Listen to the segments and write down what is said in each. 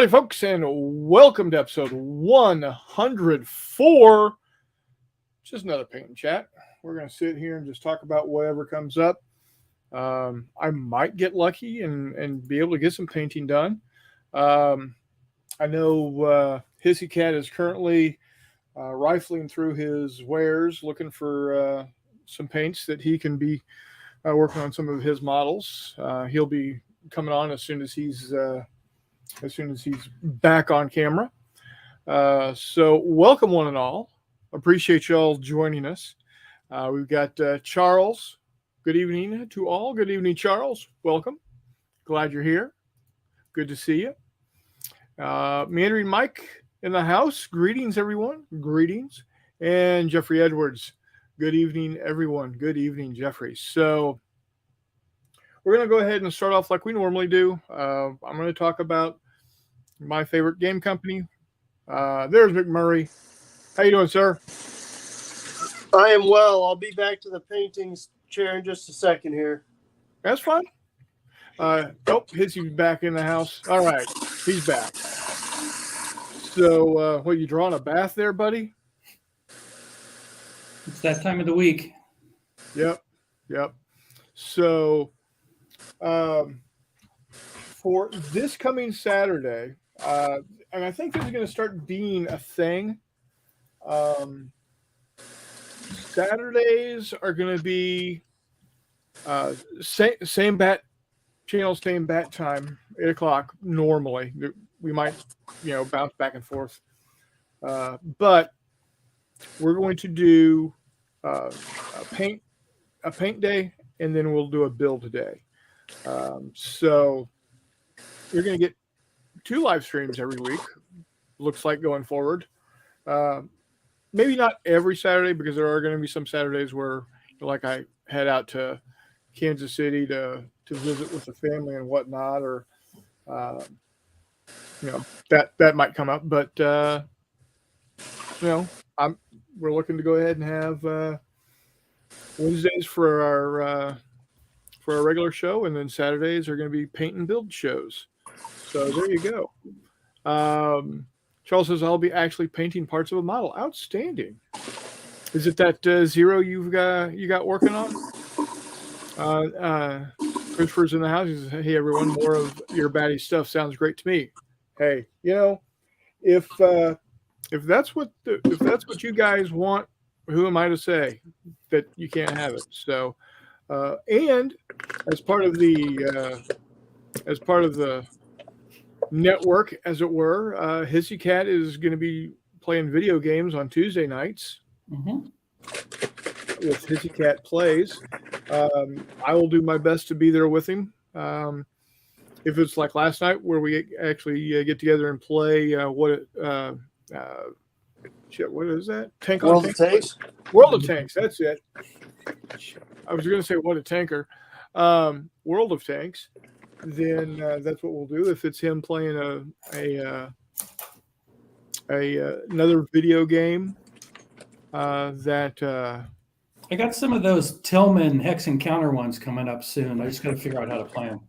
Howdy, folks, and welcome to episode 104. Just another paint and chat. We're going to sit here and just talk about whatever comes up. I might get lucky and be able to get some painting done. I know Hissy Cat is currently rifling through his wares, looking for some paints that he can be working on some of his models. He'll be coming on as soon as he's back on camera. So welcome one and all. Appreciate y'all joining us. We've got Charles. Good evening to all. Good evening, Charles. Welcome. Glad you're here. Good to see you. Meandering Mike in the house. Greetings, everyone. Greetings. And Jeffrey Edwards. Good evening, everyone. Good evening, Jeffrey. So we're going to go ahead and start off like we normally do. I'm going to talk about my favorite game company. There's McMurray. How you doing, sir? I am well. I'll be back to the paintings chair in just a second here. That's fine. Hissy's back in the house. All right, he's back. So, what, you drawing a bath there, buddy? It's that time of the week. Yep. So, for this coming Saturday, and I think this is going to start being a thing. Saturdays are going to be same bat channel, same bat time, 8 o'clock normally. We might, bounce back and forth. But we're going to do a paint day, and then we'll do a build day. So you're going to get 2 live streams every week. Looks like going forward. Maybe not every Saturday, because there are going to be some Saturdays where, like, I head out to Kansas City to visit with the family and whatnot, or that might come up. But we're looking to go ahead and have Wednesdays for our regular show, and then Saturdays are going to be paint and build shows. So there you go. Charles says I'll be actually painting parts of a model. Outstanding. Is it that Zero you got working on? Christopher's in the house. He says, "Hey everyone, more of your baddie stuff sounds great to me." Hey, if that's what you guys want, who am I to say that you can't have it? So, and as part of the network, as it were, Hissy Cat is going to be playing video games on Tuesday nights with Hissy Cat Plays. I will do my best to be there with him. If it's like last night where we actually get together and play what is that? World of Tanks? World of Tanks, that's it. I was going to say what a tanker. World of Tanks. Then that's what we'll do. If it's him playing another video game that I got some of those Tillman Hex Encounter ones coming up soon. I just got to figure out how to play them.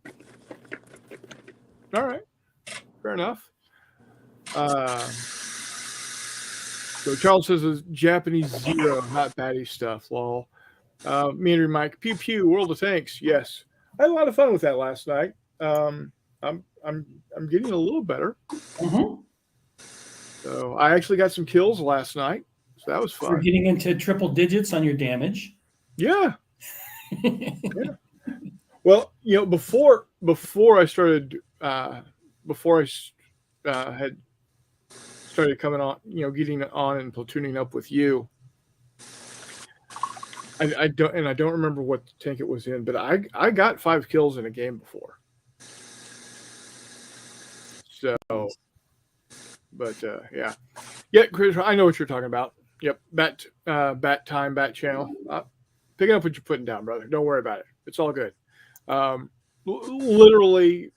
All right, fair enough. So Charles says it's Japanese Zero, not baddie stuff. Lol. Meandering Mike, pew pew. World of Tanks. Yes, I had a lot of fun with that last night. I'm getting a little better. So I actually got some kills last night, so that was fun. You're getting into triple digits on your damage. Yeah. Well, before I started, before I had started coming on, getting on and platooning up with you. I don't remember what tank it was in, but I got 5 kills in a game before. So, but yeah, Chris, I know what you're talking about. Yep, bat time, bat channel. Picking up what you're putting down, brother. Don't worry about it. It's all good. Literally,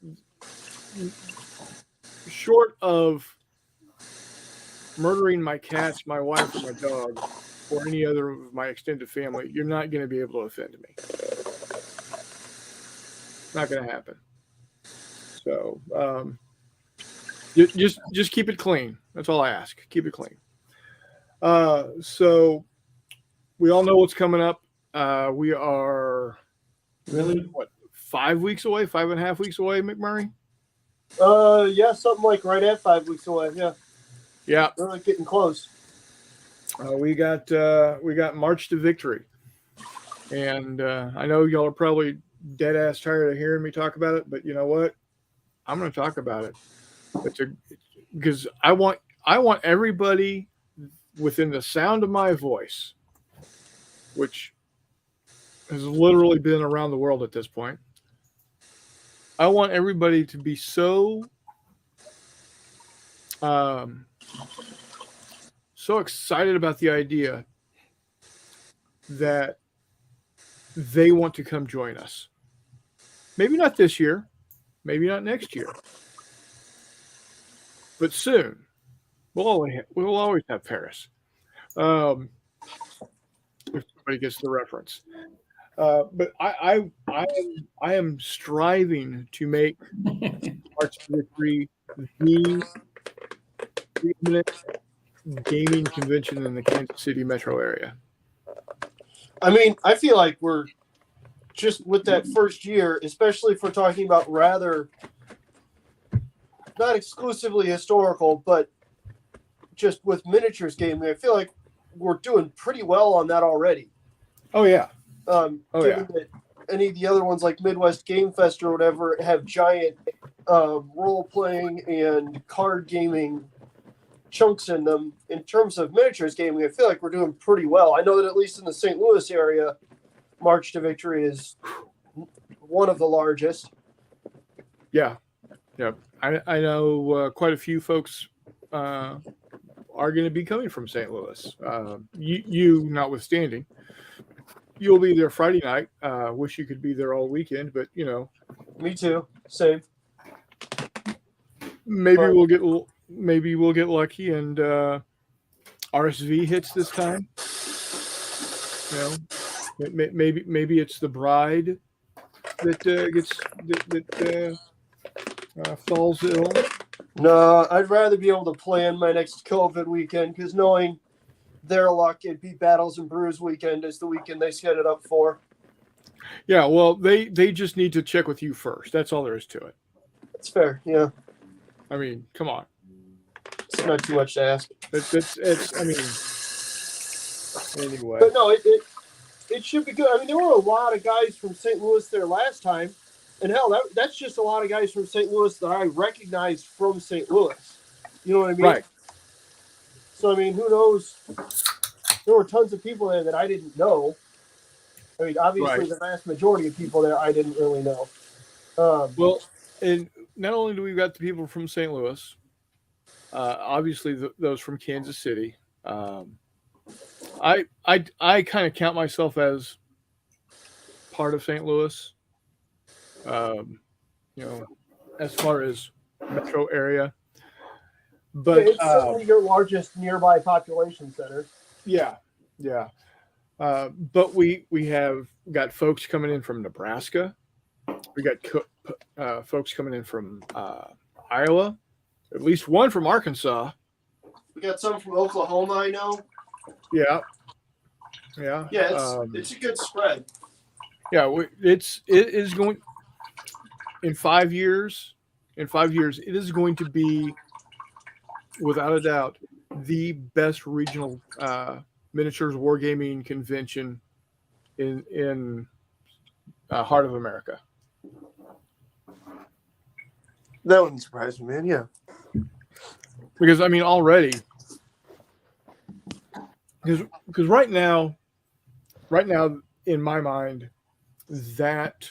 short of murdering my cats, my wife, and my dog, or any other of my extended family, you're not going to be able to offend me. Not going to happen. So, Just keep it clean. That's all I ask. Keep it clean. So we all know what's coming up. We are Really? what, 5 weeks away, 5.5 weeks away, McMurray? Yeah, something like right at 5 weeks away. Yeah, Yeah. we're like getting close. We got March to Victory. And I know y'all are probably dead ass tired of hearing me talk about it, but you know what? I'm going to talk about it. Because I want everybody within the sound of my voice, which has literally been around the world at this point. I want everybody to be so excited about the idea that they want to come join us. Maybe not this year, maybe not next year, but soon. We'll always have Paris. If somebody gets the reference. But I am striving to make March Victory the preeminent gaming convention in the Kansas City metro area. I mean, I feel like we're just with that first year, especially if we're talking about rather not exclusively historical, but just with miniatures gaming. I feel like we're doing pretty well on that already. Oh yeah. Given that any of the other ones like Midwest Game Fest or whatever have giant role playing and card gaming chunks in them. In terms of miniatures gaming, I feel like we're doing pretty well. I know that at least in the St. Louis area, March to Victory is one of the largest. Yeah. I know quite a few folks are going to be coming from St. Louis. You notwithstanding. You'll be there Friday night. Wish you could be there all weekend, but you know. Me too. Same. Maybe we'll get lucky and RSV hits this time. You know, maybe it's the bride that falls ill. No, I'd rather be able to plan my next COVID weekend because knowing their luck, it'd be Battles and Brews weekend is the weekend they set it up for. Yeah, well, they just need to check with you first. That's all there is to it. That's fair. Yeah. I mean, come on. It's not too much to ask. I mean, anyway. But no, it should be good. I mean, there were a lot of guys from St. Louis there last time. And hell, that's just a lot of guys from St. Louis that I recognized from St. Louis. You know what I mean? Right. So, I mean, who knows? There were tons of people there that I didn't know. I mean, obviously, Right. the vast majority of people there I didn't really know. Well, and not only do we got the people from St. Louis, obviously those from Kansas City. I kind of count myself as part of St. Louis. You know, as far as metro area, but it's certainly your largest nearby population center. yeah. But we have got folks coming in from Nebraska. We got folks coming in from Iowa. At least one from Arkansas. We got some from Oklahoma, I know. Yeah. Yeah, it's a good spread. Yeah, it is going in 5 years. In 5 years, it is going to be, without a doubt, the best regional miniatures wargaming convention in heart of America. That wouldn't surprise me, man. Yeah. Because I mean, already, because right now, in my mind, that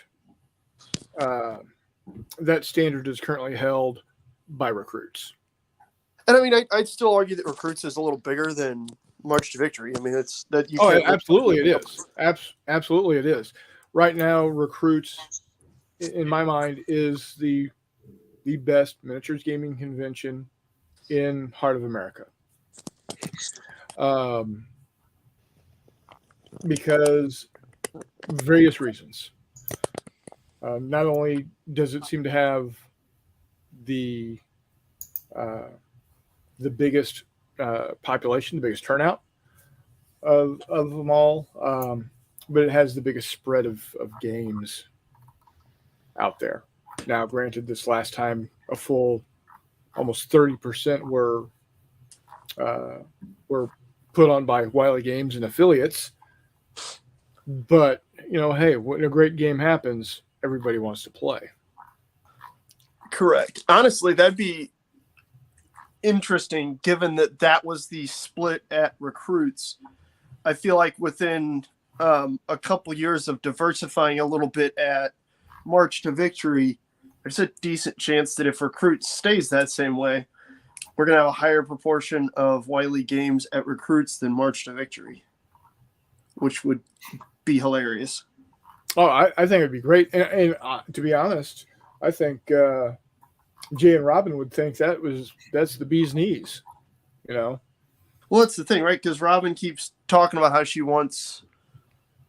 standard is currently held by Recruits. And I mean, I'd still argue that Recruits is a little bigger than March to Victory. I mean, it's that you. Oh, absolutely, it is. Absolutely, it is. Right now, Recruits, in my mind, is the best miniatures gaming convention in heart of America. Because various reasons. Not only does it seem to have the the biggest population, the biggest turnout of them all, but it has the biggest spread of games out there. Now, granted, this last time a full almost 30% were put on by Wiley Games and affiliates. But hey, when a great game happens, everybody wants to play. Correct. Honestly, that'd be interesting given that was the split at Recruits. I feel like within a couple years of diversifying a little bit at March to Victory, there's a decent chance that if Recruits stays that same way, we're going to have a higher proportion of Wiley Games at Recruits than March to Victory, which would be hilarious. Oh, I think it'd be great. And to be honest, I think Jay and Robin would think that's the bee's knees, Well, that's the thing, right? Because Robin keeps talking about how she wants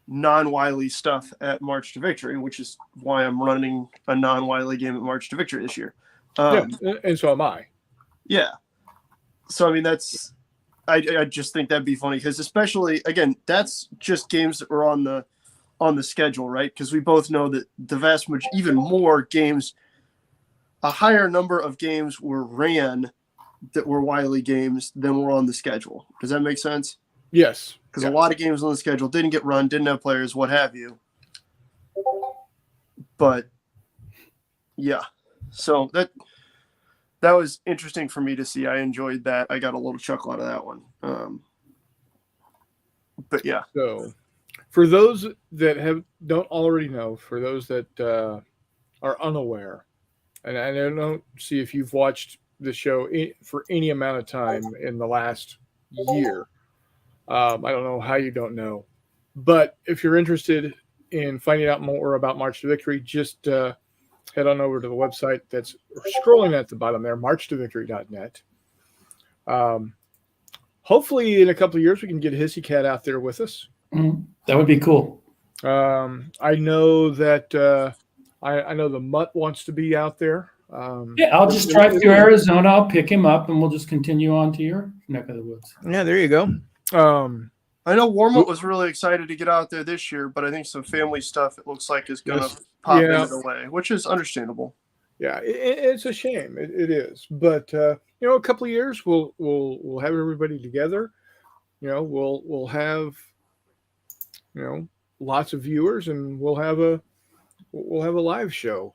non-Wiley stuff at March to Victory, which is why I'm running a non-Wiley game at March to Victory this year. Yeah, and so am I. Yeah. So, I mean, I just think that'd be funny because especially, again, that's just games that were on the schedule, right? Because we both know that the vast majority, even more games, a higher number of games were ran that were Wiley games than were on the schedule. Does that make sense? Yes. Because a lot of games on the schedule didn't get run, didn't have players, what have you. But yeah, so that was interesting for me to see. I enjoyed that. I got a little chuckle out of that one. But yeah. So for those that don't already know, for those that are unaware, and I don't see if you've watched the show for any amount of time in the last year. I don't know how you don't know, but if you're interested in finding out more about March to Victory, just head on over to the website that's scrolling at the bottom there, marchtovictory.net. Hopefully in a couple of years we can get Hissy Cat out there with us. Mm-hmm. That would be cool. I know that I know the Mutt wants to be out there. Yeah, I'll just drive through Arizona. I'll pick him up, and we'll just continue on to your neck of the woods. Yeah, there you go. I know Warmut was really excited to get out there this year, but I think some family stuff it looks like is going to pop into the way, which is understandable. Yeah, it's a shame. It is, but a couple of years we'll have everybody together. We'll have lots of viewers, and we'll have a live show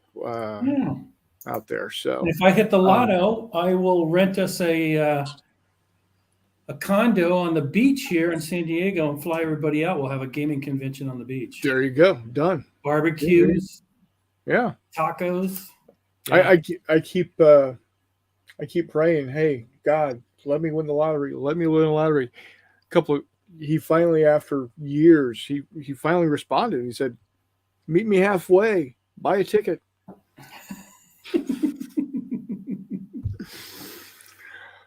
out there. So and if I hit the lotto, I will rent us a condo on the beach here in San Diego and fly everybody out. We'll have a gaming convention on the beach. There you go. Done. Barbecues. Yeah. Tacos. Yeah. I keep praying, hey, God, let me win the lottery. Let me win the lottery. He finally, after years, he finally responded. He said, meet me halfway, buy a ticket.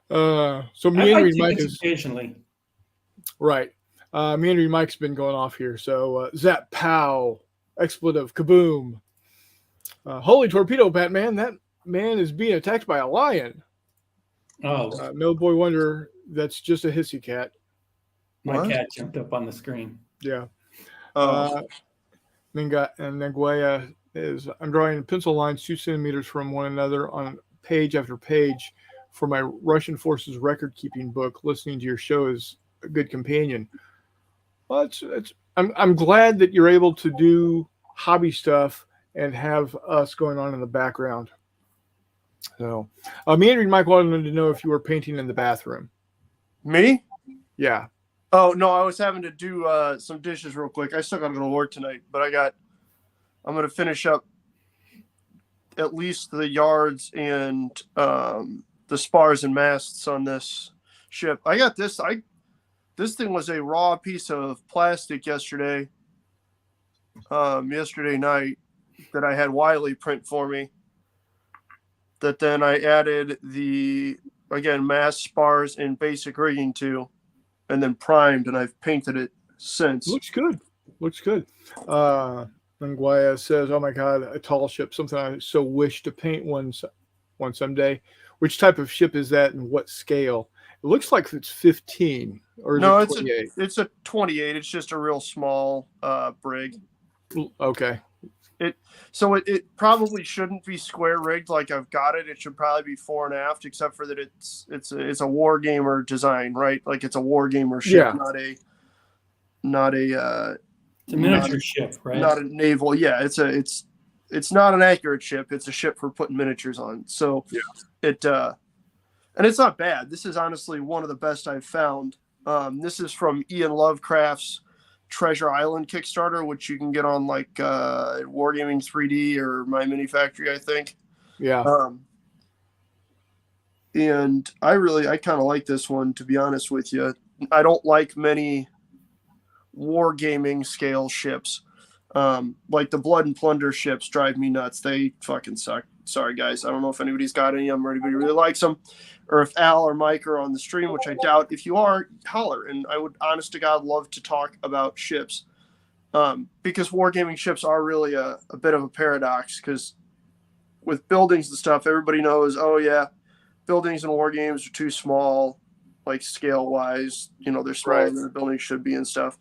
So Meandering Mike is occasionally. Right. Meandering Mike's been going off here. So Zap Pow, expletive, kaboom. Holy torpedo, Batman. That man is being attacked by a lion. Oh. No boy wonder that's just a hissy cat. My cat jumped up on the screen. Yeah. Nenguaya is I'm drawing pencil lines 2 centimeters from one another on page after page for my Russian forces record keeping book. Listening to your show is a good companion. Well, I'm glad that you're able to do hobby stuff and have us going on in the background. So, Meandering Mike wanted to know if you were painting in the bathroom. Me? Yeah. Oh no, I was having to do some dishes real quick. I still got to go to work tonight, but I'm going to finish up at least the yards and the spars and masts on this ship. I got this. This thing was a raw piece of plastic yesterday night that I had Wiley print for me. That then I added the mast, spars, and basic rigging to, and then primed, and I've painted it since. Looks good. Nguaya says, "Oh my God, a tall ship! Something I so wish to paint one someday." Which type of ship is that, and what scale? It looks like it's 15, or is No, it 28? it's a 28. It's just a real small brig. Okay. So it probably shouldn't be square rigged like I've got it. It should probably be fore and aft, except for that it's a war gamer design, right? Like it's a war gamer ship, Yeah. not a It's a miniature ship, right? not a naval. Yeah, it's not an accurate ship. It's a ship for putting miniatures on. So it and it's not bad. This is honestly one of the best I've found. This is from Ian Lovecraft's Treasure Island Kickstarter, which you can get on like Wargaming 3D or My Mini Factory, I think. Yeah. And I kind of like this one, to be honest with you. I don't like many wargaming scale ships. Like the Blood and Plunder ships drive me nuts. They fucking suck. Sorry, guys. I don't know if anybody's got any of them or anybody really likes them, or if Al or Mike are on the stream, which I doubt. If you are, holler. And I would, honest to God, love to talk about ships, because wargaming ships are really a bit of a paradox. Because with buildings and stuff, everybody knows, oh yeah, buildings in war games are too small, like scale wise. You know, they're smaller than the building should be and stuff.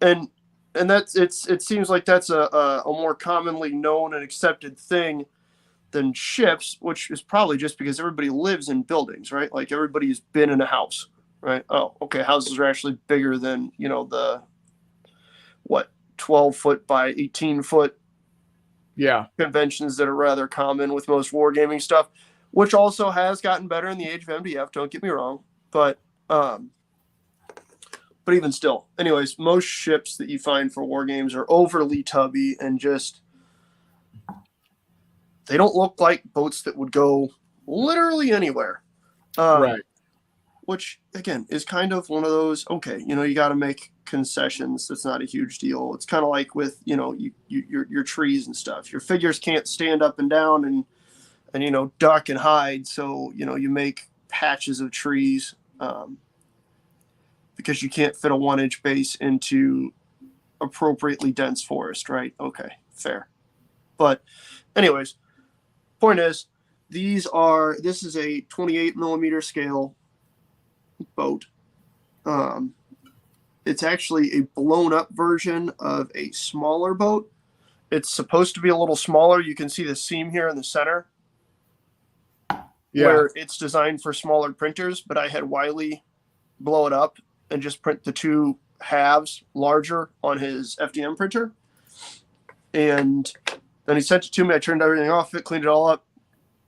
And that's it seems like that's a more commonly known and accepted thing than ships, which is probably just because everybody lives in buildings, right? Like everybody's been in a house, right? Oh, okay. Houses are actually bigger than, you know, the 12 foot by 18 foot conventions that are rather common with most wargaming stuff, which also has gotten better in the age of MDF. Don't get me wrong, but even still, anyways, most ships that you find for war games are overly tubby and just, they don't look like boats that would go literally anywhere. Right. Which, again, is kind of one of those, okay, you know, you got to make concessions. That's not a huge deal. It's kind of like with, you know, your trees and stuff. Your figures can't stand up and down and, you know, duck and hide. So, you know, you make patches of trees because you can't fit a 1-inch base into appropriately dense forest, right? Okay, fair. But anyways, point is, this is a 28 millimeter scale boat. It's actually a blown up version of a smaller boat. It's supposed to be a little smaller. You can see the seam here in the center where it's designed for smaller printers, but I had Wiley blow it up and just print the two halves larger on his FDM printer. And then he sent it to me. I turned everything off, cleaned it all up,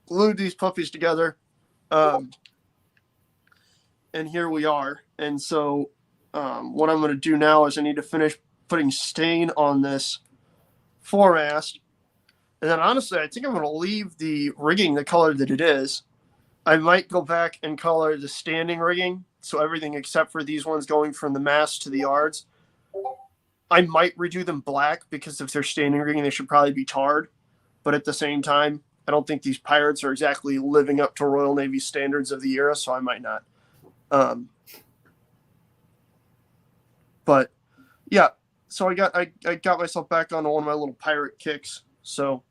glued these puppies together. And here we are. And so what I'm going to do now is I need to finish putting stain on this foremast. And then honestly, I think I'm going to leave the rigging the color that it is. I might go back and color the standing rigging. So everything except for these ones going from the mast to the yards. I might redo them black because if they're standing rigging, they should probably be tarred. But at the same time, I don't think these pirates are exactly living up to Royal Navy standards of the era, so I might not. But yeah, so I got myself back on one of my little pirate kicks. So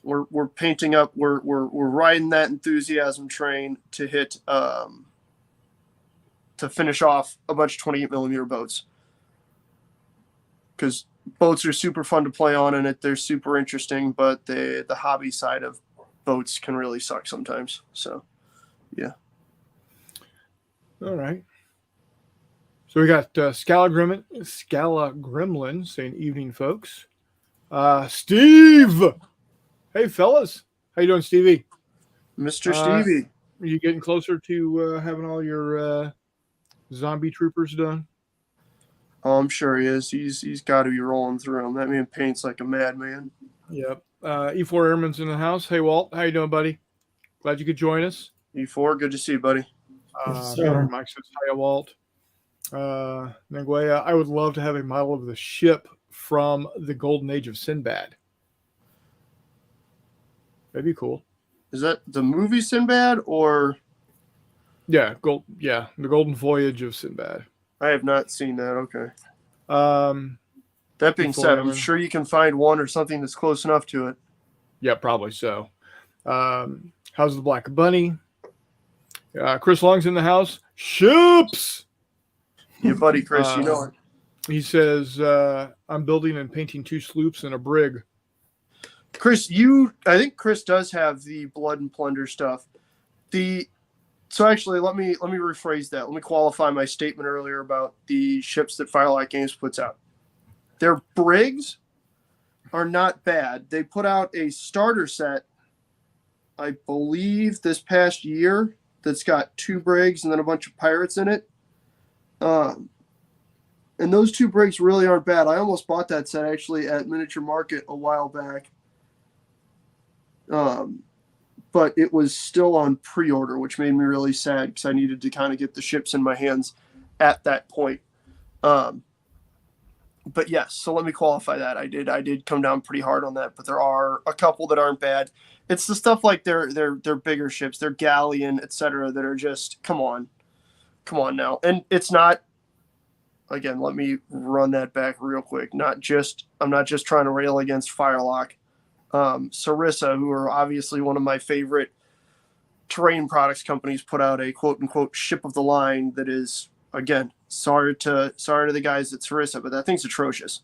we're painting up. We're riding that enthusiasm train to hit to finish off a bunch of 28 millimeter boats. Because boats are super fun to play on, and they're super interesting, but the hobby side of boats can really suck sometimes. So, yeah. All right. So we got Scala Gremlin saying evening, folks. Steve! Hey, fellas. How you doing, Stevie? Mr. Stevie. Are you getting closer to having all your zombie troopers done? Oh, I'm sure he is. He's got to be rolling through them. That man paints like a madman. Yep. E4 Airman's in the house. Hey, Walt. How you doing, buddy? Glad you could join us. E4, good to see you, buddy. Mike says, hi, Walt. Nanguea, I would love to have a model of the ship from the Golden Age of Sinbad. That'd be cool. Is that the movie Sinbad or? Yeah, the Golden Voyage of Sinbad. I have not seen that. Okay. That being E4 said, I'm Airman. sure you can find one or something that's close enough to it. Yeah, probably so. How's the Black Bunny? Chris Long's in the house. Ships. Your buddy Chris, you know it. He says, I'm building and painting 2 sloops and a brig. Chris, I think Chris does have the Blood and Plunder stuff. So actually, let me rephrase that. Let me qualify my statement earlier about the ships that Firelight Games puts out. Their brigs are not bad. They put out a starter set, I believe, this past year that's got 2 brigs and then a bunch of pirates in it. And those 2 brigs really aren't bad. I almost bought that set actually at Miniature Market a while back. But it was still on pre-order, which made me really sad because I needed to kind of get the ships in my hands at that point. But yes, so let me qualify that. I did come down pretty hard on that, but there are a couple that aren't bad. It's the stuff like their bigger ships, their galleon, etc., that are just come on now. And it's not. Again, let me run that back real quick. I'm not just trying to rail against Firelock. Sarissa, who are obviously one of my favorite terrain products companies, put out a quote unquote ship of the line that is, again, sorry to the guys at Sarissa, but that thing's atrocious.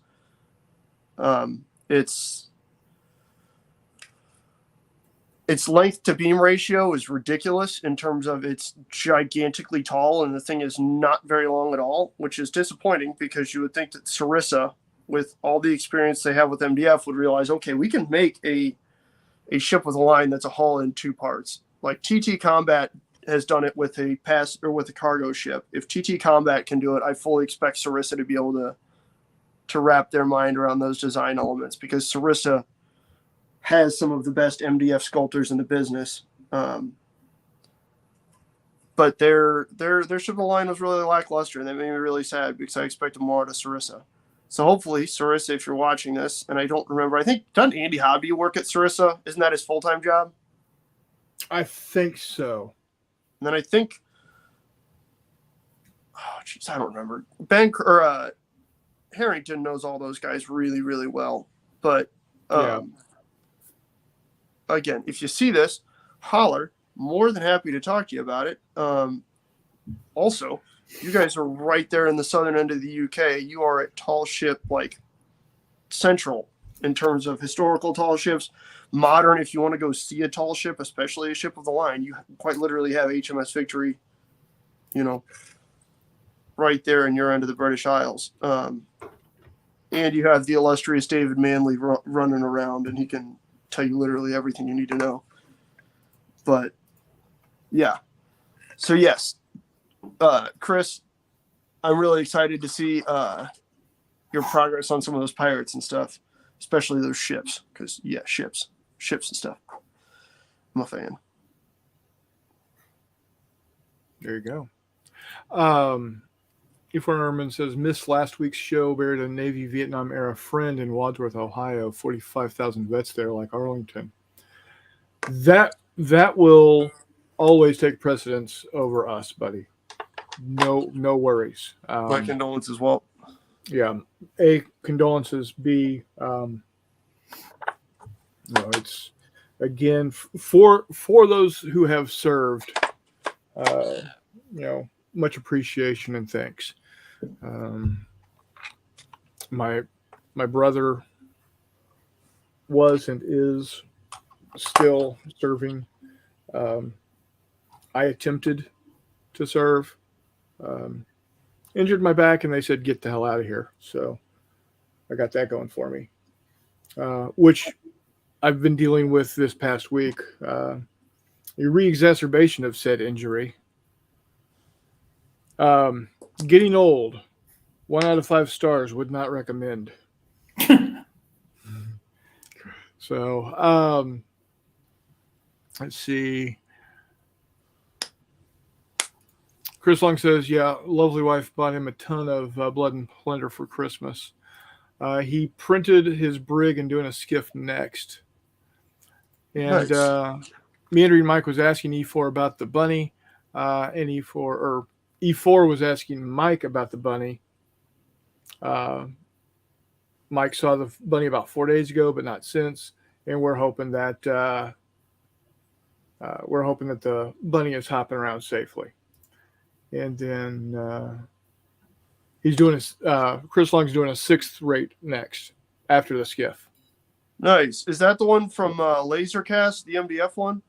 Its length to beam ratio is ridiculous in terms of it's gigantically tall, and the thing is not very long at all, which is disappointing because you would think that Sarissa, with all the experience they have with MDF, would realize, okay, we can make a ship with a line that's a hull in 2 parts. Like TT Combat has done it with a cargo ship. If TT Combat can do it, I fully expect Sarissa to be able to wrap their mind around those design elements, because Sarissa has some of the best MDF sculptors in the business. But their ship of the line was really lackluster, and that made me really sad because I expected more out of Sarissa. So hopefully, Sarissa, if you're watching this, and I don't remember, I think, doesn't Andy Hobby work at Sarissa? Isn't that his full-time job? I think so. And then I think, oh, jeez, I don't remember. Harrington knows all those guys really, really well. But again, if you see this, holler. More than happy to talk to you about it. Also, you guys are right there in the southern end of the UK. You are at tall ship, like, central in terms of historical tall ships. Modern, if you want to go see a tall ship, especially a ship of the line, you quite literally have HMS Victory, right there in your end of the British Isles. And you have the illustrious David Manley running around, and he can tell you literally everything you need to know. But, yeah. So, yes. Chris, I'm really excited to see your progress on some of those pirates and stuff, especially those ships, because ships and stuff. I'm a fan. There you go. E4 Norman says, missed last week's show, buried a Navy Vietnam era friend in Wadsworth, Ohio. 45,000 vets there, like Arlington. That will always take precedence over us, buddy. No worries. My condolences, Walt. Yeah. A, condolences. B, it's, again, for those who have served, much appreciation and thanks. My brother was and is still serving. I attempted to serve, injured my back, and they said, get the hell out of here. So I got that going for me, which I've been dealing with this past week. A re-exacerbation of said injury. Getting old. 1 out of 5 stars, would not recommend. So, let's see. Chris Long says, yeah, lovely wife bought him a ton of Blood and Plunder for Christmas. He printed his brig and doing a skiff next. And Nice. Meandering Mike was asking E4 about the bunny, and E4 was asking Mike about the bunny. Mike saw the bunny about 4 days ago, but not since. And we're hoping that we're hoping that the bunny is hopping around safely. And then he's doing Chris Long's doing a 6th rate next after the skiff. Nice. Is that the one from Lasercast, the MDF one?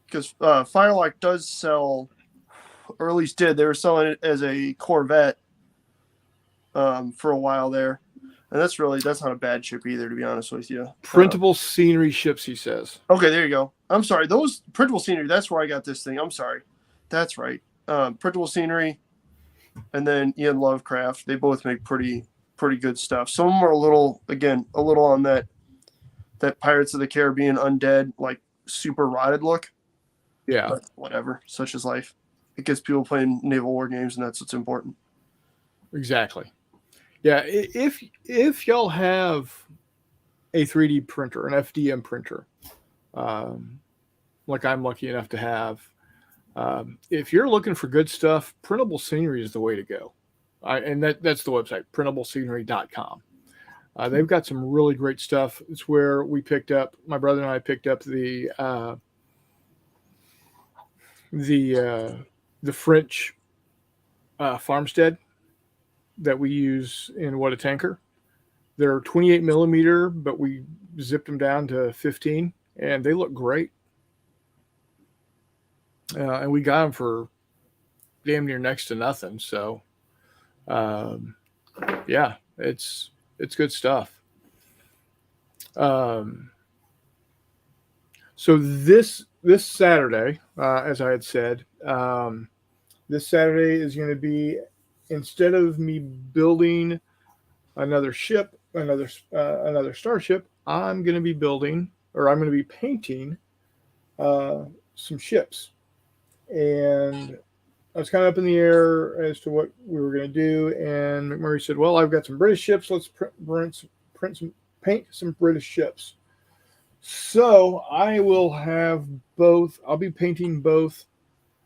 Because Firelock does sell, or at least did. They were selling it as a Corvette for a while there. And that's not a bad ship either, to be honest with you. Printable scenery ships, he says. Okay, there you go. I'm sorry. Those printable scenery, that's where I got this thing. I'm sorry. That's right. Printable scenery and then Ian Lovecraft. They both make pretty good stuff. Some of them are a little on that Pirates of the Caribbean undead, like super rotted look. Yeah. But whatever. Such is life. It gets people playing naval war games, and that's what's important. Exactly. Yeah, if y'all have a 3D printer, an FDM printer, like I'm lucky enough to have, if you're looking for good stuff, printable scenery is the way to go. And that's the website, printablescenery.com. They've got some really great stuff. It's where my brother and I picked up the French farmstead that we use in What a Tanker. They're 28 millimeter, but we zipped them down to 15, and they look great. And we got them for damn near next to nothing. So, yeah, it's good stuff. So this Saturday, as I had said, this Saturday is going to be, instead of me building another ship, another starship, I'm going to be painting some ships. And I was kind of up in the air as to what we were going to do. And McMurray said, well, I've got some British ships. Let's paint some British ships. So I will have both. I'll be painting both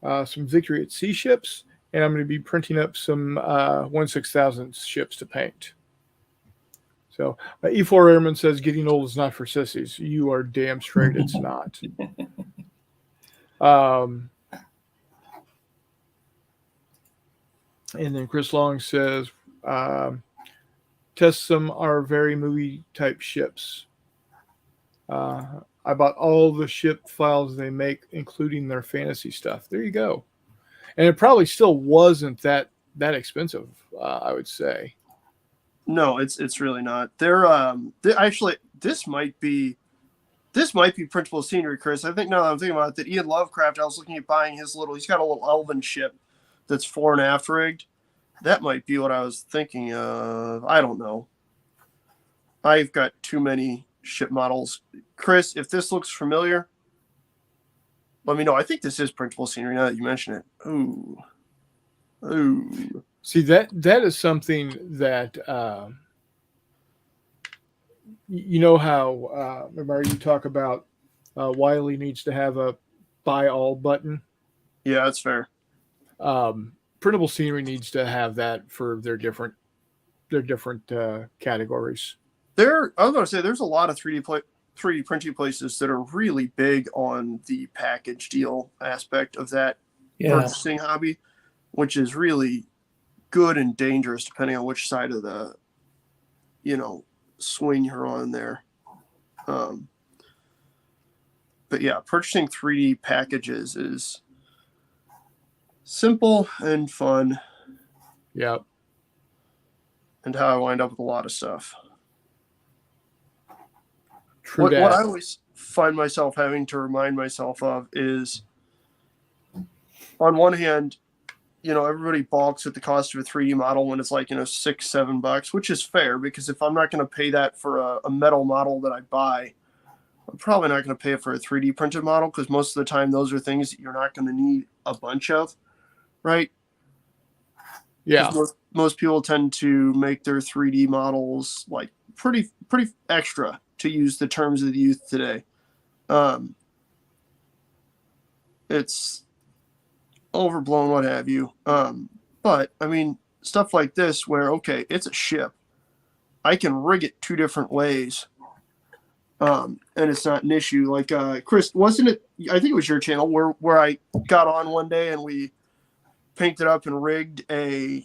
some Victory at Sea ships, and I'm going to be printing up some 1/6000 ships to paint. So E4 Airman says, getting old is not for sissies. You are damn straight it's not. And then Chris Long says, test some are very movie type ships. I bought all the ship files they make, including their fantasy stuff. There you go. And it probably still wasn't that expensive, I would say. No, it's really not. They're actually this might be printable scenery, Chris. I think now that I'm thinking about it, that Ian Lovecraft, I was looking at buying he's got a little elven ship that's fore and aft rigged. That might be what I was thinking of. I don't know. I've got too many ship models. Chris, if this looks familiar, let me know. I think this is printable scenery now that you mention it. Ooh. See, that is something that you know how remember you talk about Wiley needs to have a buy all button. Yeah, that's fair. Printable scenery needs to have that for their different categories. I was going to say there's a lot of 3D printing places that are really big on the package deal aspect of that purchasing hobby, which is really good and dangerous depending on which side of the swing you're on there. But yeah, purchasing 3D packages is simple and fun. Yep. And how I wind up with a lot of stuff. What I always find myself having to remind myself of is, on one hand, everybody balks at the cost of a 3D model when it's like, $6-7, which is fair, because if I'm not going to pay that for a metal model that I buy, I'm probably not going to pay it for a 3D printed model, because most of the time those are things that you're not going to need a bunch of, right? Yeah. Most people tend to make their 3D models like pretty extra, to use the terms of the youth today. It's overblown, what have you. But I mean, stuff like this where, okay, it's a ship. I can rig it two different ways and it's not an issue. Like Chris, wasn't it? I think it was your channel where I got on one day and we painted up and rigged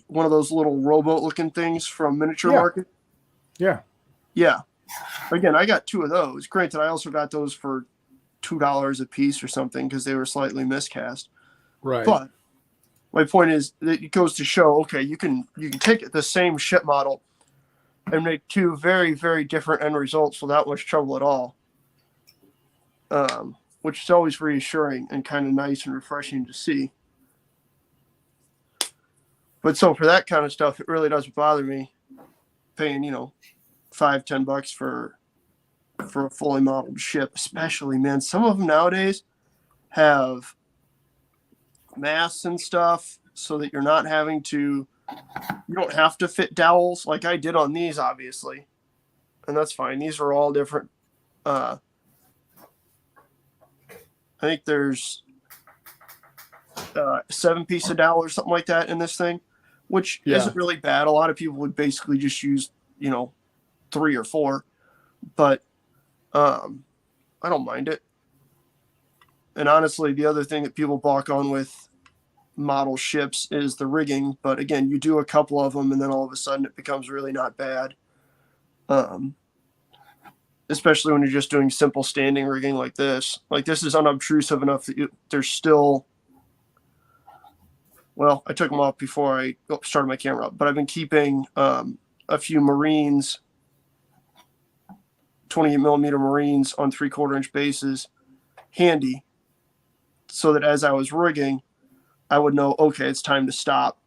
one of those little rowboat looking things from Miniature Yeah. Market. Yeah. Yeah. Again, I got 2 of those. Granted, I also got those for $2 a piece or something because they were slightly miscast. Right. But my point is that it goes to show, okay, you can take the same ship model and make 2 very, very different end results without much trouble at all. Which is always reassuring and kind of nice and refreshing to see. But so for that kind of stuff, it really doesn't bother me paying, $5-10 for a fully modeled ship, especially, man. Some of them nowadays have masts and stuff so that you don't have to fit dowels like I did on these, obviously. And that's fine. These are all different. I think there's 7-piece of dowel or something like that in this thing, which isn't really bad. A lot of people would basically just use, 3 or 4, but I don't mind it. And honestly, the other thing that people balk on with model ships is the rigging. But again, you do a couple of them and then all of a sudden it becomes really not bad. Especially when you're just doing simple standing rigging like this. Like this is unobtrusive enough that there's still... Well, I took them off before I started my camera up, but I've been keeping a few Marines, 28mm Marines on 3/4-inch bases handy so that as I was rigging, I would know, okay, it's time to stop.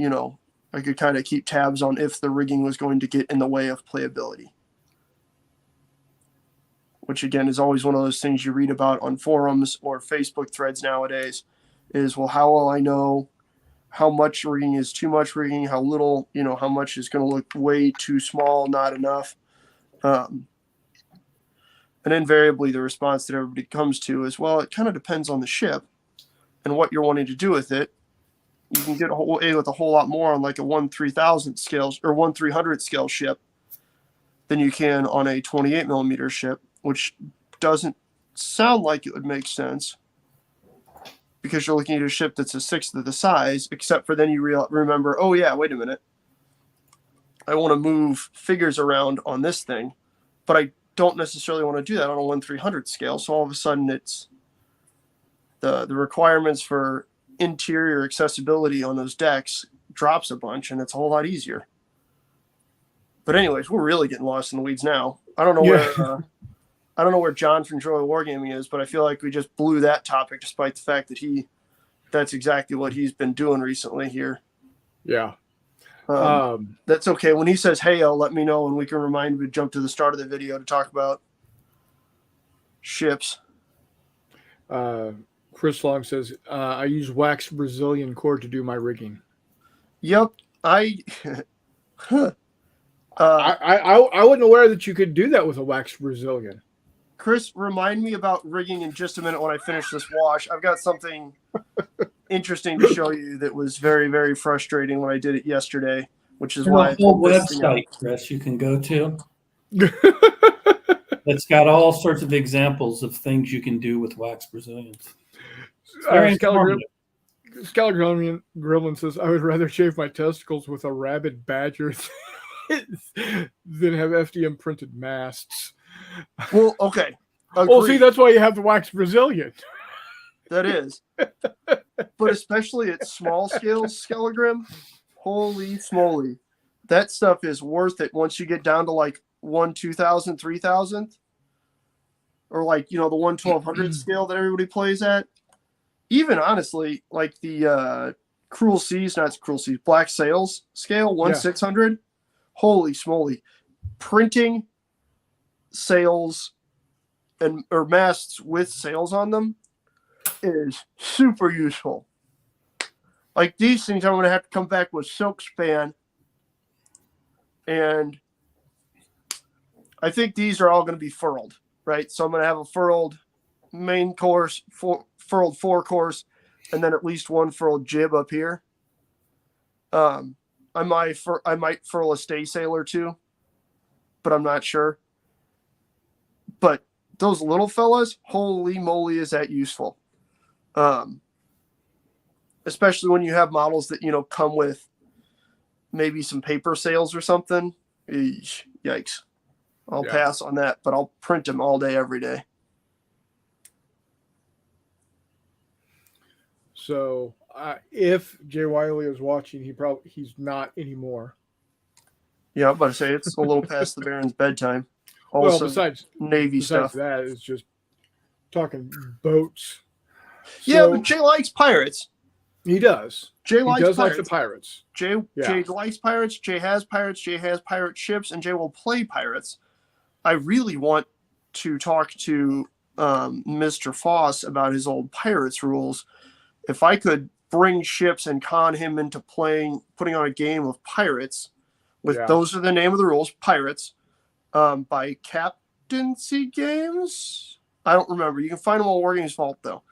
I could kind of keep tabs on if the rigging was going to get in the way of playability. Which, again, is always one of those things you read about on forums or Facebook threads nowadays is, well, how will I know how much rigging is too much rigging, how little, how much is going to look way too small, not enough. And invariably the response that everybody comes to is, well, it kind of depends on the ship and what you're wanting to do with it. You can get away with a whole lot more on like a 1/3000 scale or 1/300 scale ship than you can on a 28mm ship, which doesn't sound like it would make sense because you're looking at a ship that's a 1/6 of the size, except for then you remember, oh yeah, wait a minute. I want to move figures around on this thing, but I don't necessarily want to do that on a 1/300 scale. So all of a sudden it's the requirements for interior accessibility on those decks drops a bunch and it's a whole lot easier. But anyways, we're really getting lost in the weeds now. I don't know where John from Joy Wargaming is, but I feel like we just blew that topic despite the fact that that's exactly what he's been doing recently here. Yeah. That's okay. When he says, hey, I'll let me know and we can remind him to jump to the start of the video to talk about ships. Chris Long says, I use waxed Brazilian cord to do my rigging. Yep. I wasn't aware that you could do that with a waxed Brazilian. Chris, remind me about rigging in just a minute when I finish this wash. I've got something interesting to show you that was very, very frustrating when I did it yesterday, which is why There's a whole website, Chris, you can go to. It's got all sorts of examples of things you can do with wax Brazilians. Scalar Gremlin says, I would rather shave my testicles with a rabid badger than have FDM printed masts. Well, okay. Agreed. Well, see, that's why you have the wax Brazilian. That is. But especially at small scales, Skelegrim, holy smoly. That stuff is worth it once you get down to like 1/2000, 3000th. Or like, the 1/1200 scale that everybody plays at. Even honestly, like the Black Sails scale, 1/600. Holy smoly. Printing sails or masts with sails on them is super useful. Like these things, I'm going to have to come back with silk span, and I think these are all going to be furled, right? So I'm going to have a furled main course, furled forecourse, and then at least one furled jib up here. I might furl a stay sail or two, but I'm not sure. but those little fellas, holy moly, is that useful. Especially when you have models that, come with maybe some paper sales or something. Eesh, yikes. I'll pass on that, but I'll print them all day, every day. So if Jay Wiley is watching, he's not anymore. Yeah, I'm about to say it's a little past the Baron's bedtime. Also, besides Navy stuff. That is just talking boats. Yeah, but Jay likes pirates. He does. Jay likes does pirates. Like the pirates. Jay likes pirates. Jay has pirates. Jay has pirate ships, and Jay will play pirates. I really want to talk to Mr. Foss about his old pirates rules. If I could bring ships and con him into putting on a game of pirates, those are the name of the rules, pirates, by Captaincy Games. I don't remember. You can find them on War Games Vault, though.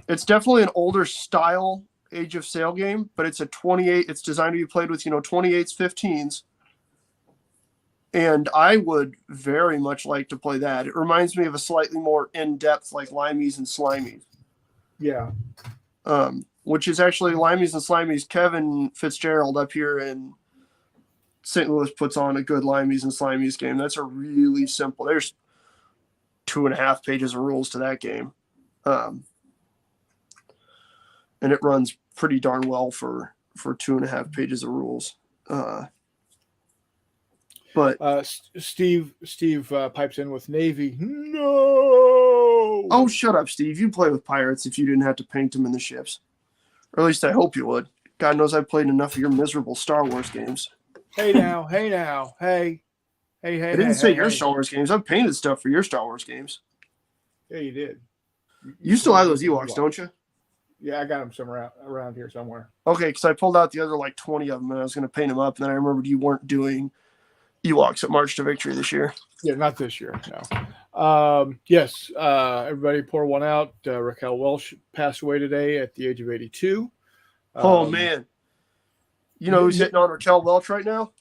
It's definitely an older style Age of Sail game, but it's a 28. It's designed to be played with 28s, 15s. And I would very much like to play that. It reminds me of a slightly more in-depth, like Limeys and Slimeys. Yeah. Which is actually Limeys and Slimeys. Kevin Fitzgerald up here in St. Louis puts on a good Limeys and Slimeys game. That's a really simple. There's 2.5 pages of rules to that game. And it runs pretty darn well for 2.5 pages of rules. But Steve pipes in with Navy. No. Oh, shut up, Steve. You play with pirates if you didn't have to paint them in the ships, or at least I hope you would. God knows I've played enough of your miserable Star Wars games. Hey now, hey. I didn't say your Star Wars games. I've painted stuff for your Star Wars games. Yeah, you did. You still have those Ewoks, don't you? Yeah, I got them somewhere around here somewhere. Okay, because I pulled out the other 20 of them, and I was going to paint them up, and then I remembered you weren't doing Ewoks at March to Victory this year. Yeah, not this year, no. Yes, everybody pour one out. Raquel Welch passed away today at the age of 82. Oh, man. You know who's hitting on Raquel Welch right now?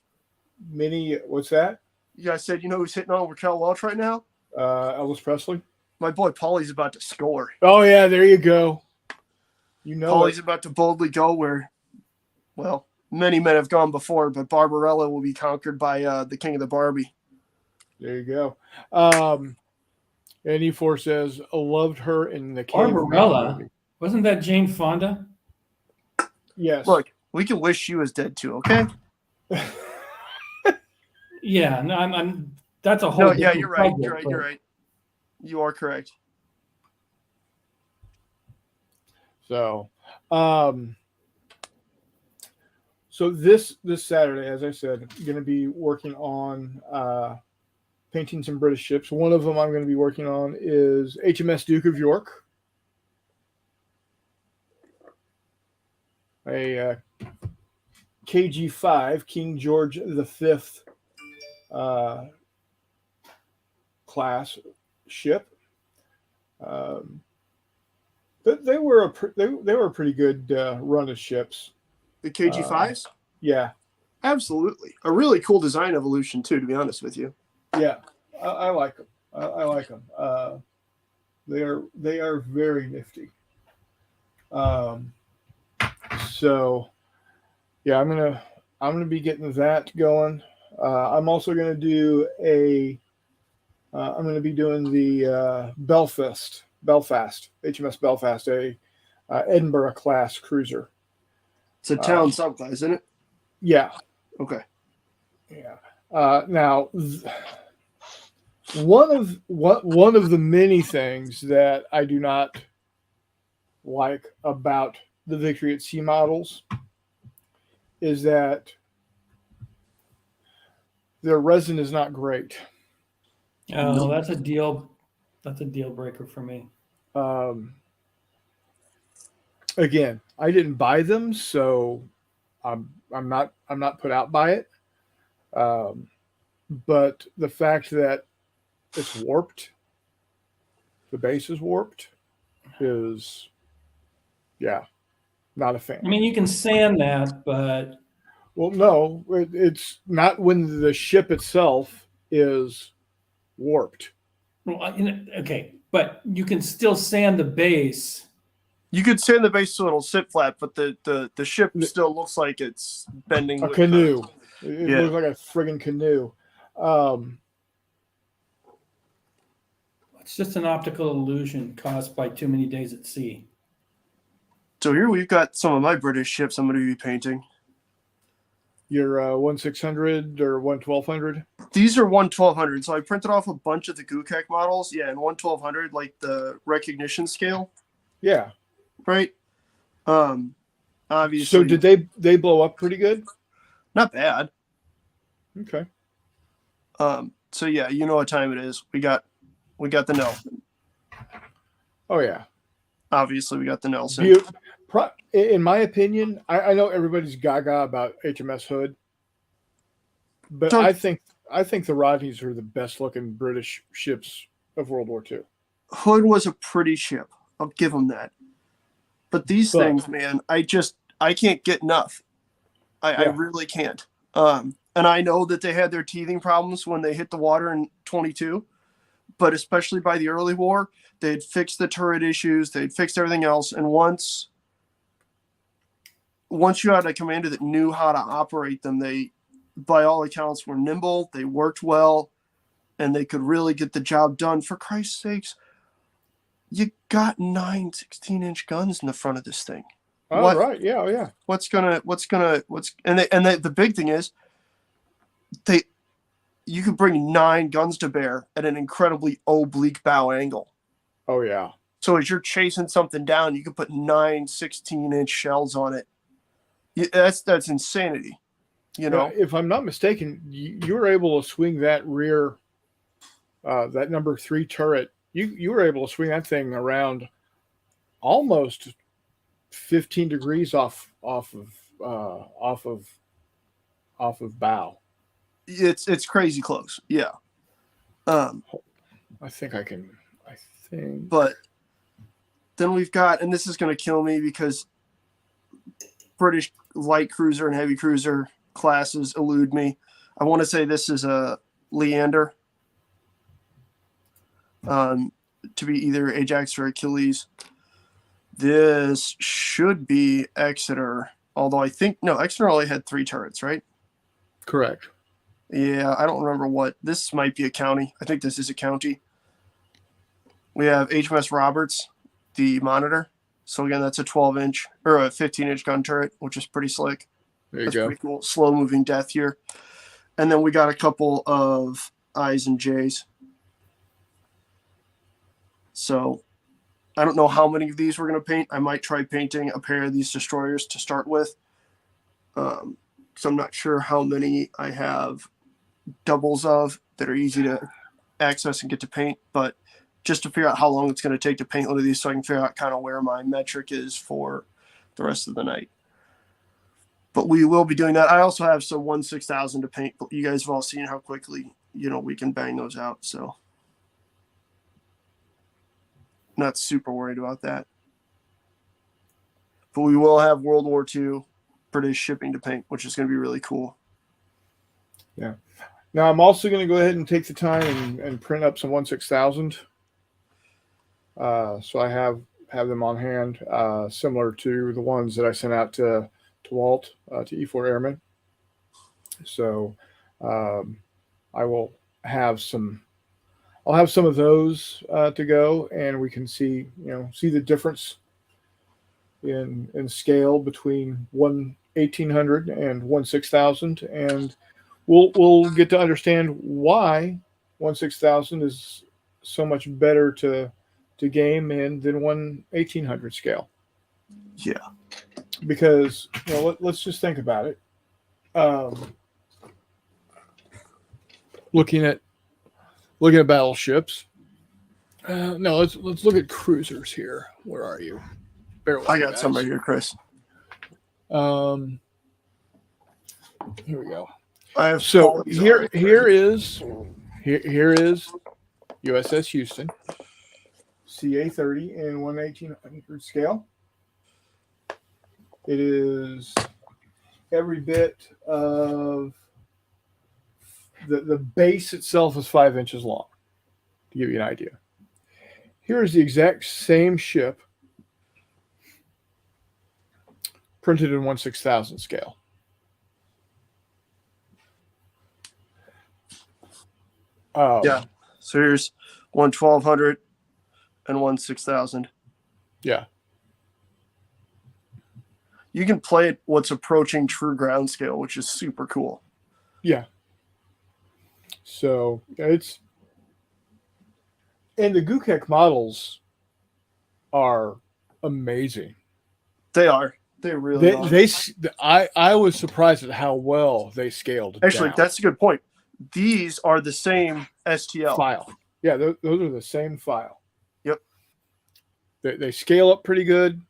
What's that? Yeah, I said, you know who's hitting on Raquel Welch right now? Elvis Presley. My boy Paulie's about to score. Oh, yeah, there you go. Paulie's about to boldly go where, well, many men have gone before, but Barbarella will be conquered by the King of the Barbie. There you go. And E4 says, I loved her in the Barbarella? Wasn't that Jane Fonda? Yes. Look, we can wish she was dead too, okay? Yeah, no, I'm that's a whole. No, yeah, you're right. You're right. You are correct. So, so this Saturday, as I said, I'm going to be working on painting some British ships. One of them I'm going to be working on is HMS Duke of York, a KG-5 King George V class ship. They were a pretty good run of ships. The KG-5s? Yeah. Absolutely. A really cool design evolution, too, to be honest with you. Yeah. I like them. I like them. They are very nifty. So, yeah, I'm gonna be getting that going. I'm also gonna do I'm gonna be doing the Belfast, HMS Belfast, a Edinburgh class cruiser. It's a town subclass, isn't it? Yeah. Okay. Yeah. Now, one of the many things that I do not like about the Victory at Sea models is that their resin is not great. Oh, that's a deal breaker for me. Again, I didn't buy them, so I'm not put out by it. But the fact that it's warped, the base is warped, is not a fan. I mean, you can sand that, but well, no, it's not when the ship itself is warped. Well, okay, but you can still sand the base. You could sand the base so it'll sit flat, but the ship still looks like it's bending. A with canoe. It Yeah. looks like a friggin' canoe. It's just an optical illusion caused by too many days at sea. So here we've got some of my British ships I'm going to be painting. Your 1/600 or 1/1200. These are 1/1200. So I printed off a bunch of the Gukek models. Yeah, and 1/1200, like the recognition scale, Yeah. right? Obviously. So did they blow up pretty good? Not bad. Okay. So yeah, you know what time it is. We got the Nelson. Oh yeah. Obviously, we got the Nelson. In my opinion, I know everybody's gaga about HMS Hood, but Don't- I think the Rodneys are the best looking British ships of World War II. Hood was a pretty ship. I'll give them that. But these things, man, I can't get enough. I really can't. And I know that they had their teething problems when they hit the water in 22, but especially by the early war, they'd fixed the turret issues, they'd fixed everything else, and once you had a commander that knew how to operate them, they, by all accounts, were nimble, they worked well, and they could really get the job done. For Christ's sakes, you got 9 16-inch guns in the front of this thing. Oh, right. Yeah. Oh, yeah. The big thing is you could bring 9 guns to bear at an incredibly oblique bow angle. Oh, yeah. So as you're chasing something down, you can put 9 16-inch shells on it. That's insanity. You know, Now, if I'm not mistaken, you were able to swing that rear, that number 3 turret. You were able to swing that thing around almost 15 degrees off of bow. it's crazy close. Yeah. I think. But then we've got, and this is going to kill me because British light cruiser and heavy cruiser classes elude me. I want to say this is a Leander, to be either Ajax or Achilles. This should be Exeter, although Exeter only had 3 turrets, right? Correct. Yeah, I don't remember what. This might be a county. I think this is a county. We have HMS Roberts, the Monitor. So again, that's a 12-inch or a 15-inch gun turret, which is pretty slick. There you That's go. pretty cool. Slow-moving death here. And then we got a couple of I's and J's. So I don't know how many of these we're going to paint. I might try painting a pair of these destroyers to start with. So I'm not sure how many I have doubles of that are easy to access and get to paint, but just to figure out how long it's going to take to paint one of these so I can figure out kind of where my metric is for the rest of the night. But we will be doing that. I also have some 1/6000 to paint, but you guys have all seen how quickly, we can bang those out. So not super worried about that. But we will have World War II British shipping to paint, which is going to be really cool. Yeah. Now I'm also going to go ahead and take the time and print up some 1/6000. So I have them on hand, similar to the ones that I sent out to Walt, to E4 Airmen. So I will have some. I'll have some of those to go, and we can see the difference in scale between 1/1800 and 1/6000, and we'll get to understand why 1/6000 is so much better to game in than 1/1800 scale. Yeah. Because let's just think about it. Looking at battleships. No, let's look at cruisers here. Where are you? Bear with I me, got guys. some right here, Chris. Here we go. I have So here is USS Houston, CA-30 in 1/1800 scale. It is every bit of the base itself is 5 inches long. to give you an idea. Here is the exact same ship printed in 1/6000 scale. Yeah. So here's 1/1200 and 1/6000. Yeah. You can play it what's approaching true ground scale, which is super cool. Yeah. So it's, and the Gukek models are amazing. They are. They really are. I was surprised at how well they scaled. Actually, down. that's a good point. These are the same STL file. Yeah, those are the same file. Yep. They scale up pretty good.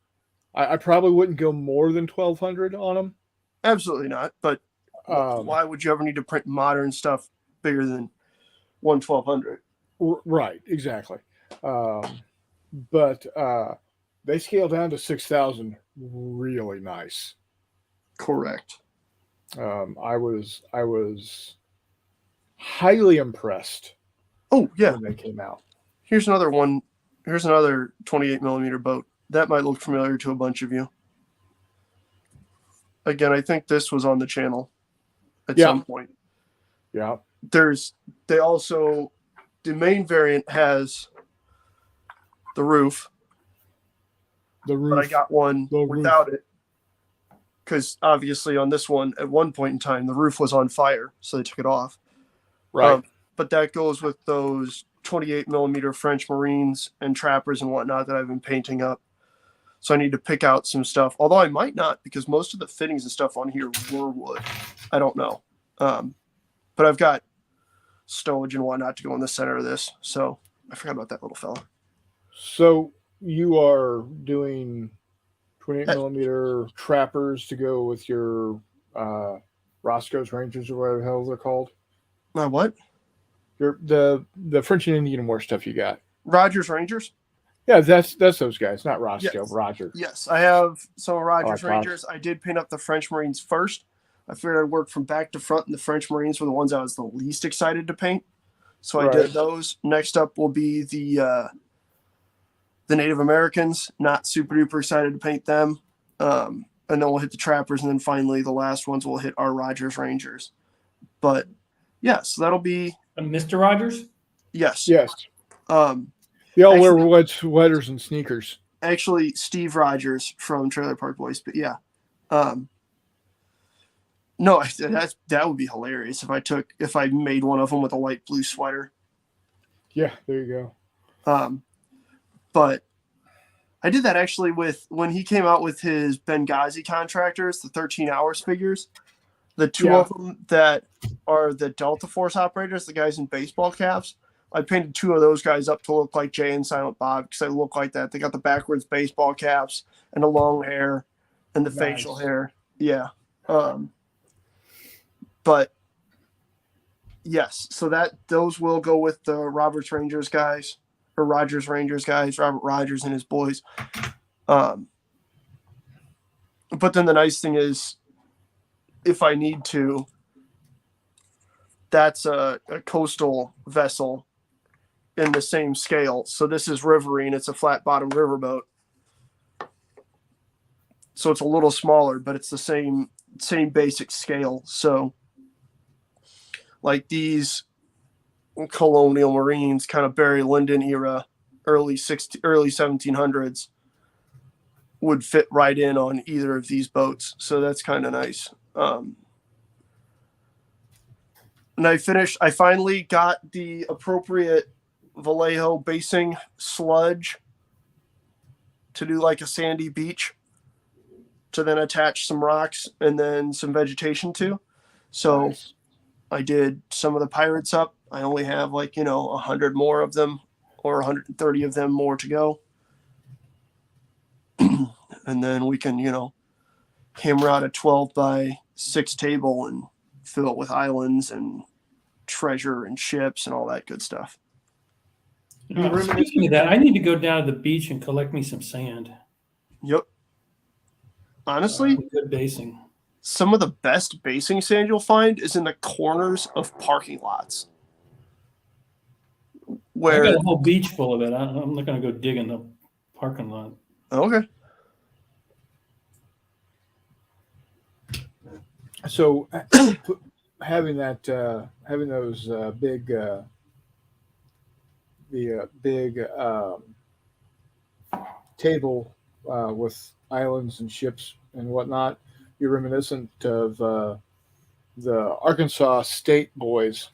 I probably wouldn't go more than 1200 on them. Absolutely not. But why would you ever need to print modern stuff bigger than 1/1200? Right, exactly. But they scale down to 6000 really nice. Correct. I was highly impressed. Oh yeah. When they came out. Here's another one. Here's another 28 millimeter boat. That might look familiar to a bunch of you. Again, I think this was on the channel at some point. Yeah. The main variant has the roof. But I got one without it. Because obviously on this one, at one point in time, the roof was on fire, so they took it off. Right. But that goes with those 28 millimeter French Marines and trappers and whatnot that I've been painting up. So I need to pick out some stuff. Although I might not, because most of the fittings and stuff on here were wood. I don't know. But I've got stowage and whatnot to go in the center of this. So I forgot about that little fella. So you are doing 28 millimeter trappers to go with your Roscoe's Rangers or whatever the hell they're called. My what? The French and Indian War stuff you got. Rogers Rangers? Yeah, that's those guys, not Roscoe. Yes. Roger. Yes, I have some Rogers Rangers. I did paint up the French Marines first. I figured I'd work from back to front, and the French Marines were the ones I was the least excited to paint. So I did those. Next up will be the Native Americans. Not super duper excited to paint them. And then we'll hit the trappers, and then finally the last ones will hit our Rogers Rangers. But yes, that'll be Mr. Rogers. Yes. Yes. They all wear sweaters and sneakers. Actually, Steve Rogers from Trailer Park Boys, but yeah. No, that would be hilarious if I made one of them with a light blue sweater. Yeah, there you go. But I did that actually when he came out with his Benghazi contractors, the 13 hours figures. The two of them that are the Delta Force operators, the guys in baseball caps. I painted two of those guys up to look like Jay and Silent Bob because they look like that. They got the backwards baseball caps and the long hair and the facial hair. Yeah. But yes, so those will go with the Robert Rangers guys, Robert Rogers and his boys. But then the nice thing is, if I need to, that's a coastal vessel in the same scale. So this is Riverine. It's a flat bottom riverboat. So it's a little smaller, but it's the same basic scale. So like these colonial Marines, kind of Barry Lyndon era, early 1700s, would fit right in on either of these boats. So that's kind of nice. And I finally got the appropriate Vallejo basing sludge to do like a sandy beach to then attach some rocks and then some vegetation to. So nice. I did some of the pirates up. I only have 100 more of them or 130 of them more to go. And then we can, hammer out a 12x6 table and fill it with islands and treasure and ships and all that good stuff. Speaking of that, I need to go down to the beach and collect me some sand. Yep. Honestly, good basing. Some of the best basing sand you'll find is in the corners of parking lots. I where got a whole beach full of it. I'm not going to go dig in the parking lot. okay. So having those big big table with islands and ships and whatnot, you're reminiscent of the Arkansas State boys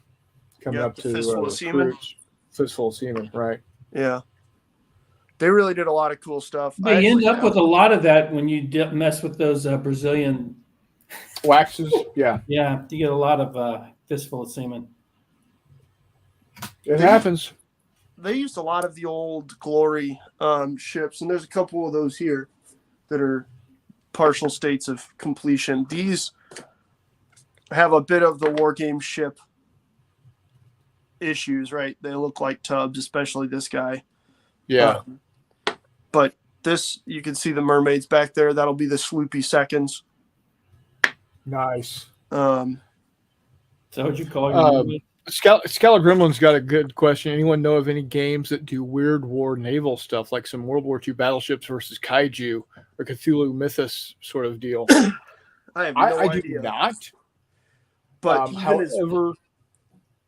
coming Yep, up the to Fistful of Seamen. Fistful of Seamen, right? Yeah, they really did a lot of cool stuff. They end up with a lot of that when you mess with those Brazilian. Waxes, yeah, Yeah, you get a lot of fistful of semen. it happens. They used a lot of the old Glory ships, and there's a couple of those here that are partial states of completion. These have a bit of the war game ship issues, right? They look like tubs, especially this guy. Yeah, But this, you can see the mermaids back there. That'll be the Sloopy seconds. nice. So what you call your movie? Scalar Gremlin's got a good question. Anyone know of any games that do weird war naval stuff, like some World War II battleships versus kaiju or Cthulhu Mythos sort of deal? I have no I do idea. not. But even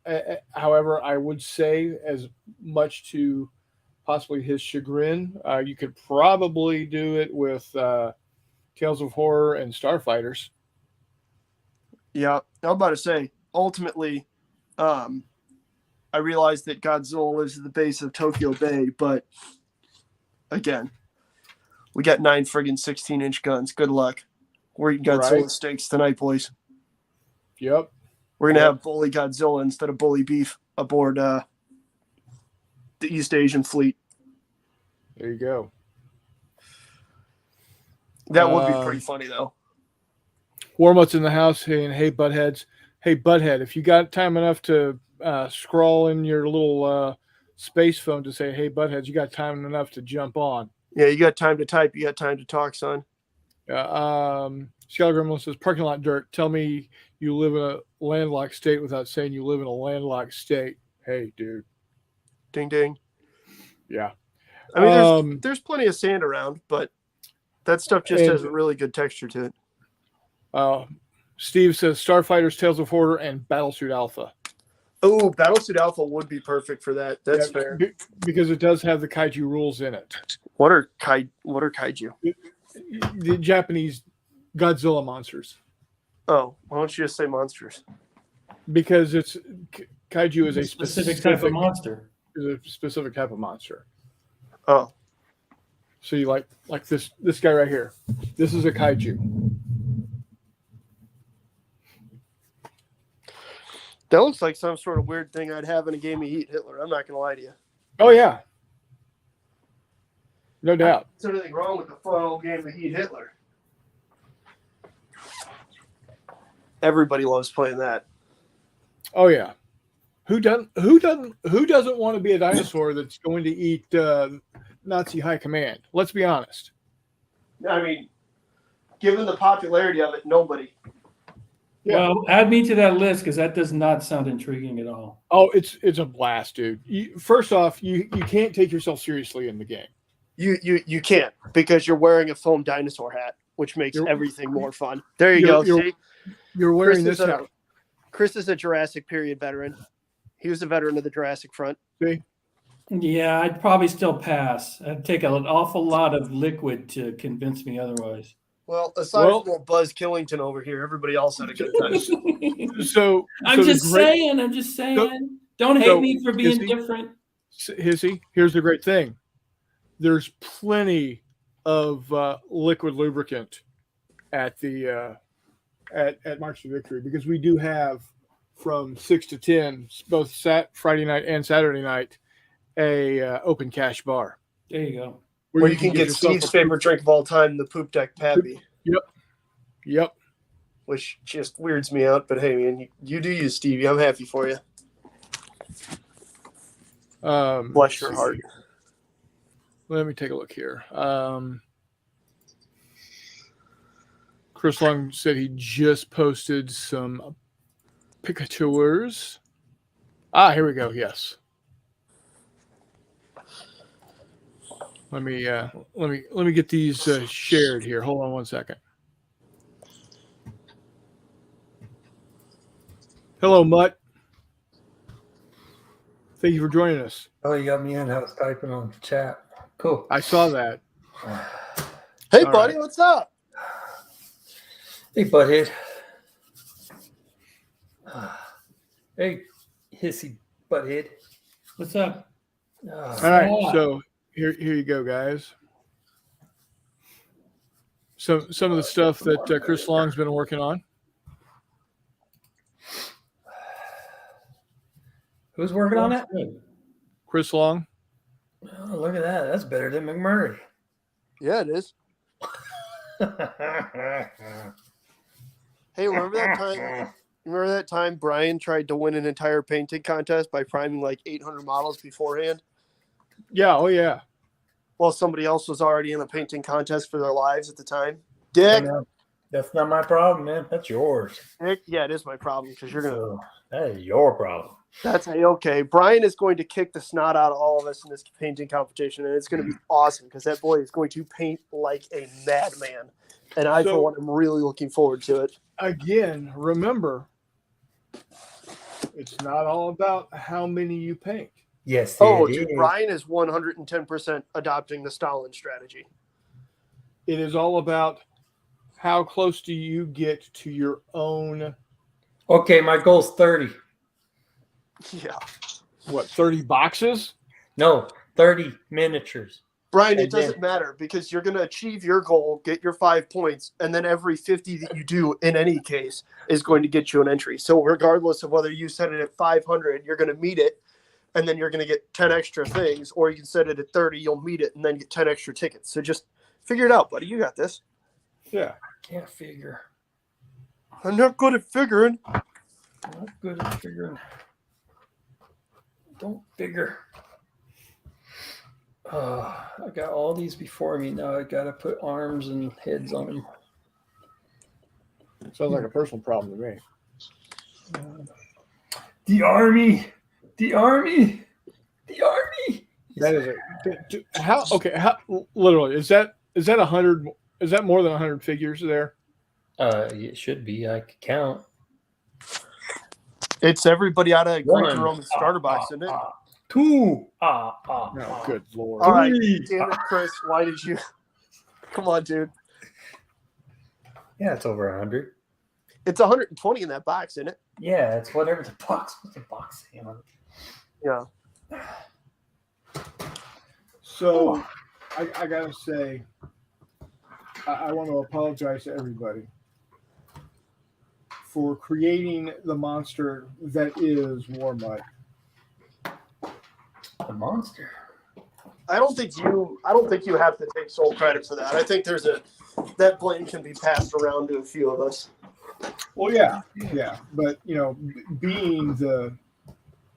as However, I would say, as much to possibly his chagrin, you could probably do it with Tales of Horror and Starfighters. yeah, I'm about to say, ultimately, I realized that Godzilla lives at the base of Tokyo Bay, but again, we got 9 friggin' 16-inch guns. Good luck. We're eating Godzilla Right. steaks tonight, boys. Yep. We're gonna Yep. have bully Godzilla instead of bully beef aboard the East Asian fleet. There you go. That would be pretty funny, though. Warmutt's in the house saying, "Hey, buttheads. Hey, butthead. If you got time enough to scroll in your little space phone to say, hey, buttheads, you got time enough to jump on." Yeah, you got time to type. You got time to talk, son. Scalar Gremlin says, "Parking lot dirt. Tell me you live in a landlocked state without saying you live in a landlocked state." Hey, dude. Ding, ding. Yeah. I mean, there's plenty of sand around, but that stuff just and- has a really good texture to it. Steve says Starfighters, Tales of Horror, and Battlesuit Alpha. Oh, Battlesuit Alpha would be perfect for that. That's Yeah, fair. Because it does have the kaiju rules in it. What are kaiju? The Japanese Godzilla monsters. Oh, why don't you just say monsters? Because it's kaiju is a Specific type of monster. is a specific type of monster. Oh, So you like this guy right here. This is a kaiju. that looks like some sort of weird thing I'd have in a game of Heat Hitler. I'm not gonna lie to you. Oh yeah. No doubt. There's anything wrong with the fun old game of Heat Hitler? Everybody loves playing that. Oh yeah. Who doesn't want to be a dinosaur that's going to eat Nazi high command? Let's be honest. I mean, given the popularity of it, nobody. Yeah. Well, add me to that list because that does not sound intriguing at all. Oh, it's a blast, dude. First off, you can't take yourself seriously in the game. You can't because you're wearing a foam dinosaur hat, which makes everything more fun. There you go. See? You're wearing Chris this is hat. Chris is a Jurassic period veteran. He was a veteran of the Jurassic front. See? Yeah, I'd probably still pass. I'd take an awful lot of liquid to convince me otherwise. Well, aside from Buzz Killington over here, everybody else had a good time. So I'm so just the great- saying. I'm just saying. Don't hate so, me for being Hissy? different. Hissy, here's the great thing. There's plenty of liquid lubricant at the at March to Victory because we do have from 6 to 10, both Friday night and Saturday night, a open cash bar There you go. Where you can get yourself Steve's a favorite drink of all time, the Poop Deck Pappy, Yep. which just weirds me out. But hey, man, you do you, Stevie. I'm happy for you. Bless your heart. Let me take a look here. Chris Long said he just posted some pictures. Here we go. Yes. Let me get these shared here. Hold on one second. Hello, Mutt. Thank you for joining us. Oh, you got me in. I was typing on chat. Cool. I saw that. Hey, All buddy, right. what's up? Hey, butthead. Hey, hissy butthead. What's up? All right. Yeah. So here you go, guys. Some of the stuff that Chris Long's been working on. Who's working on that? Good. Chris Long. Oh, look at that. That's better than McMurray. Yeah, it is. Hey, remember that time? Remember that time Brian tried to win an entire painting contest by priming like 800 models beforehand? Yeah. Oh, yeah. While somebody else was already in a painting contest for their lives at the time. Dick, That's not my problem, man. That's yours. Dick, yeah, it is my problem because you're gonna. So, that is your problem. That's okay. Brian is going to kick the snot out of all of us in this painting competition, and it's going to be awesome because that boy is going to paint like a madman. And I, for one, am really looking forward to it. Again, remember, it's not all about how many you paint. Yes. Oh, it dude, is. Brian is 110% adopting the Stalin strategy. It is all about how close do you get to your own, Okay, my goal's 30. Yeah. 30 boxes? No, 30 miniatures. Brian, it And then- doesn't matter because you're going to achieve your goal, get your 5 points, and then every 50 that you do in any case is going to get you an entry. So regardless of whether you set it at 500, you're going to meet it, and then you're going to get 10 extra things, or you can set it at 30, you'll meet it, and then get 10 extra tickets. So just figure it out, buddy. You got this. Yeah. Can't figure. I'm not good at figuring. Not good at figuring. Don't figure. I got all these before me now. I gotta put arms and heads on them. Sounds like a personal problem to me. The army. That is how literally is that 100? Is that more than 100 figures there? It should be. I could count. It's everybody out of One. Greco-Roman starter box, isn't it? Two. No, good lord. All right, Three. damn it, Chris. Why did you? Come on, dude. Yeah, it's over 100. It's 120 in that box, isn't it? Yeah, it's whatever the box. What's the box saying on it? Yeah. So I gotta say, I want to apologize to everybody for creating the monster that is Warmud. The monster. I don't think you have to take sole credit for that. I think that blame can be passed around to a few of us. Well, yeah, but being the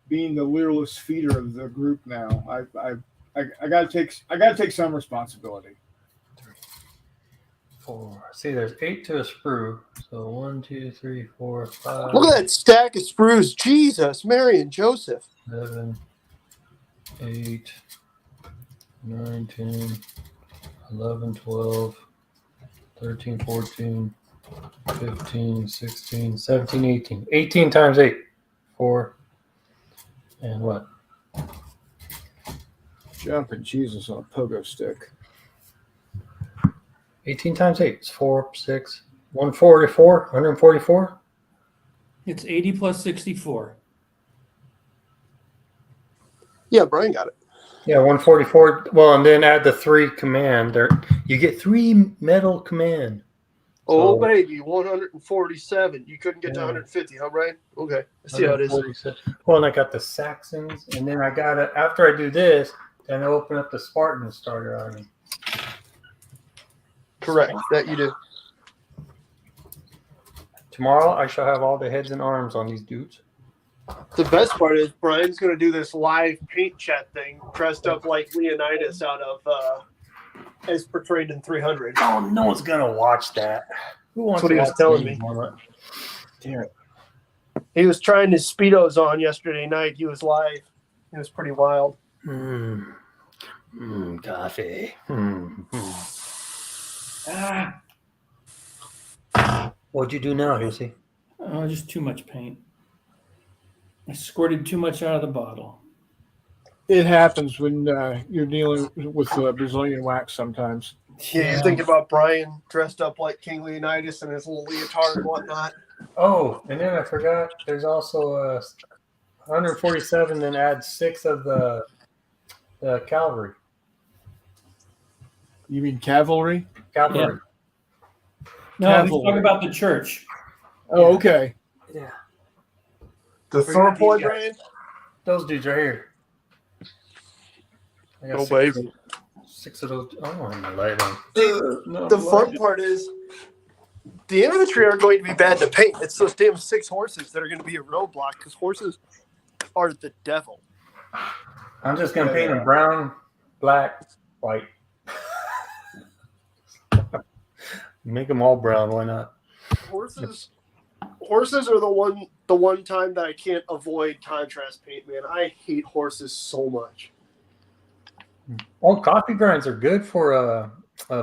leaderless feeder of the group now, I gotta take some responsibility. 4. See, there's 8 to a sprue. So 1, 2, 3, 4, 5. Look at that stack of sprues. Jesus, Mary and Joseph. 7, 8, 9, 10, 11, 12, 13, 14, 15, 16, 17, 18. 18 times 8. 4. And what? Jumping Jesus on a pogo stick. 18 times 8 is 4, 6, 144, 144. It's 80 plus 64. Yeah, Brian got it. Yeah, 144. Well, and then add the 3 command. There, you get 3 metal command. Oh, So- baby, 147. You couldn't get to Yeah. 150, huh, Brian? Okay, let's see how it is. 146. Well, and I got the Saxons, and then I got it after I do this. Then I open up the Spartan starter army. Correct, that you do. Tomorrow, I shall have all the heads and arms on these dudes. The best part is Brian's going to do this live paint chat thing, dressed up like Leonidas out of as portrayed in 300. Oh, no one's gonna watch that. Who wants That's what he to was watch telling these, me. Mama? Damn it. He was trying his Speedos on yesterday night. He was live. It was pretty wild. Coffee. Ah, What'd you do now, Hissy? oh, just too much paint. I squirted too much out of the bottle. It happens when you're dealing with Brazilian wax sometimes. Yeah, you think about Brian dressed up like King Leonidas and his little leotard and whatnot. Oh, and then I forgot. There's also 147. Then add 6 of the cavalry. You mean cavalry? Cavalry. No, let's talk about the church. Oh, okay. Yeah. The Forget Thorpoi these guys. brand? Those dudes right here. I got Oh, 6 baby. 6 of those. Oh, I'm gonna light on. The fun part is the infantry are going to be bad to paint. It's those damn 6 horses that are going to be a roadblock because horses are the devil. I'm just gonna paint them brown, black, white. Make them all brown. Why not? Horses are the one time that I can't avoid contrast paint, man. I hate horses so much. Oh, coffee grinds are good for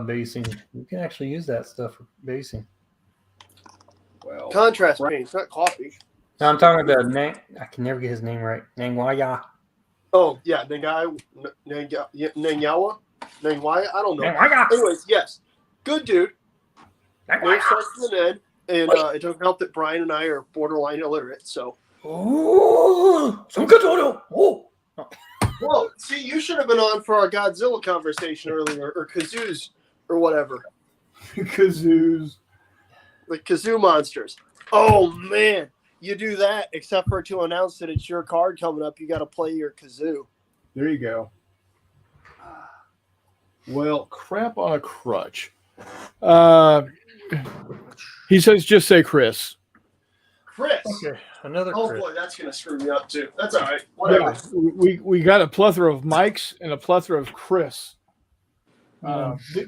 basing. You can actually use that stuff for basing. Well, Contrast paint, it's not coffee. Now I'm talking about I can never get his name right. Nangwaya. Oh yeah, Nanyawa, Nangwaya. I don't know. Nangwaya. Anyways, yes, good dude. Name Nangwaya. starts with an N, and it doesn't help that Brian and I are borderline illiterate. So, Oh, some good audio. Oh. well, see, you should have been on for our Godzilla conversation earlier, or kazoos, or whatever, kazoos. like kazoo monsters. Oh man, you do that, except for to announce that it's your card coming up. You got to play your kazoo. There you go. Well, crap on a crutch. He says, just say Chris. Chris. Okay, another Oh Chris. boy, that's gonna screw me up too. That's all right. Whatever. Yeah, we got a plethora of Mikes and a plethora of Chris.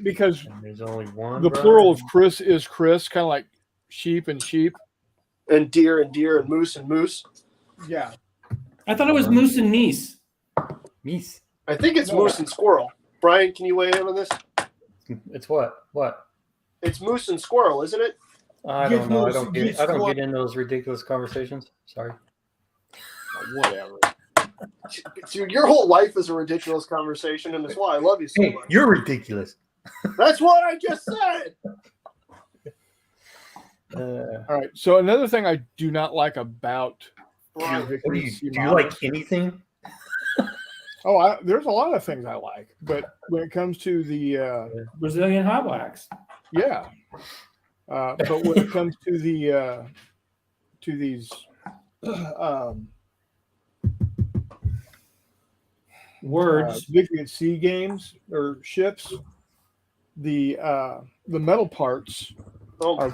Because And there's only one. the plural of Chris is Chris, kind of like sheep and sheep. And deer and moose and moose. Yeah. I thought it was moose and meese. Meese. I think it's moose and squirrel. Brian, can you weigh in on this? It's what? What? It's moose and squirrel, isn't it? I Get don't know. I moose, don't get get. I don't squirrel. get in those ridiculous conversations. Sorry. Whatever. Dude, your whole life is a ridiculous conversation, and that's why I love you so Hey, much. you're ridiculous. That's what I just said. All right. So another thing I do not like about Brian, What do you like anything? Oh, there's a lot of things I like, but when it comes to the Brazilian hot wax. yeah, but when it comes to the to these Words. victory at sea games or ships, the metal parts oh, are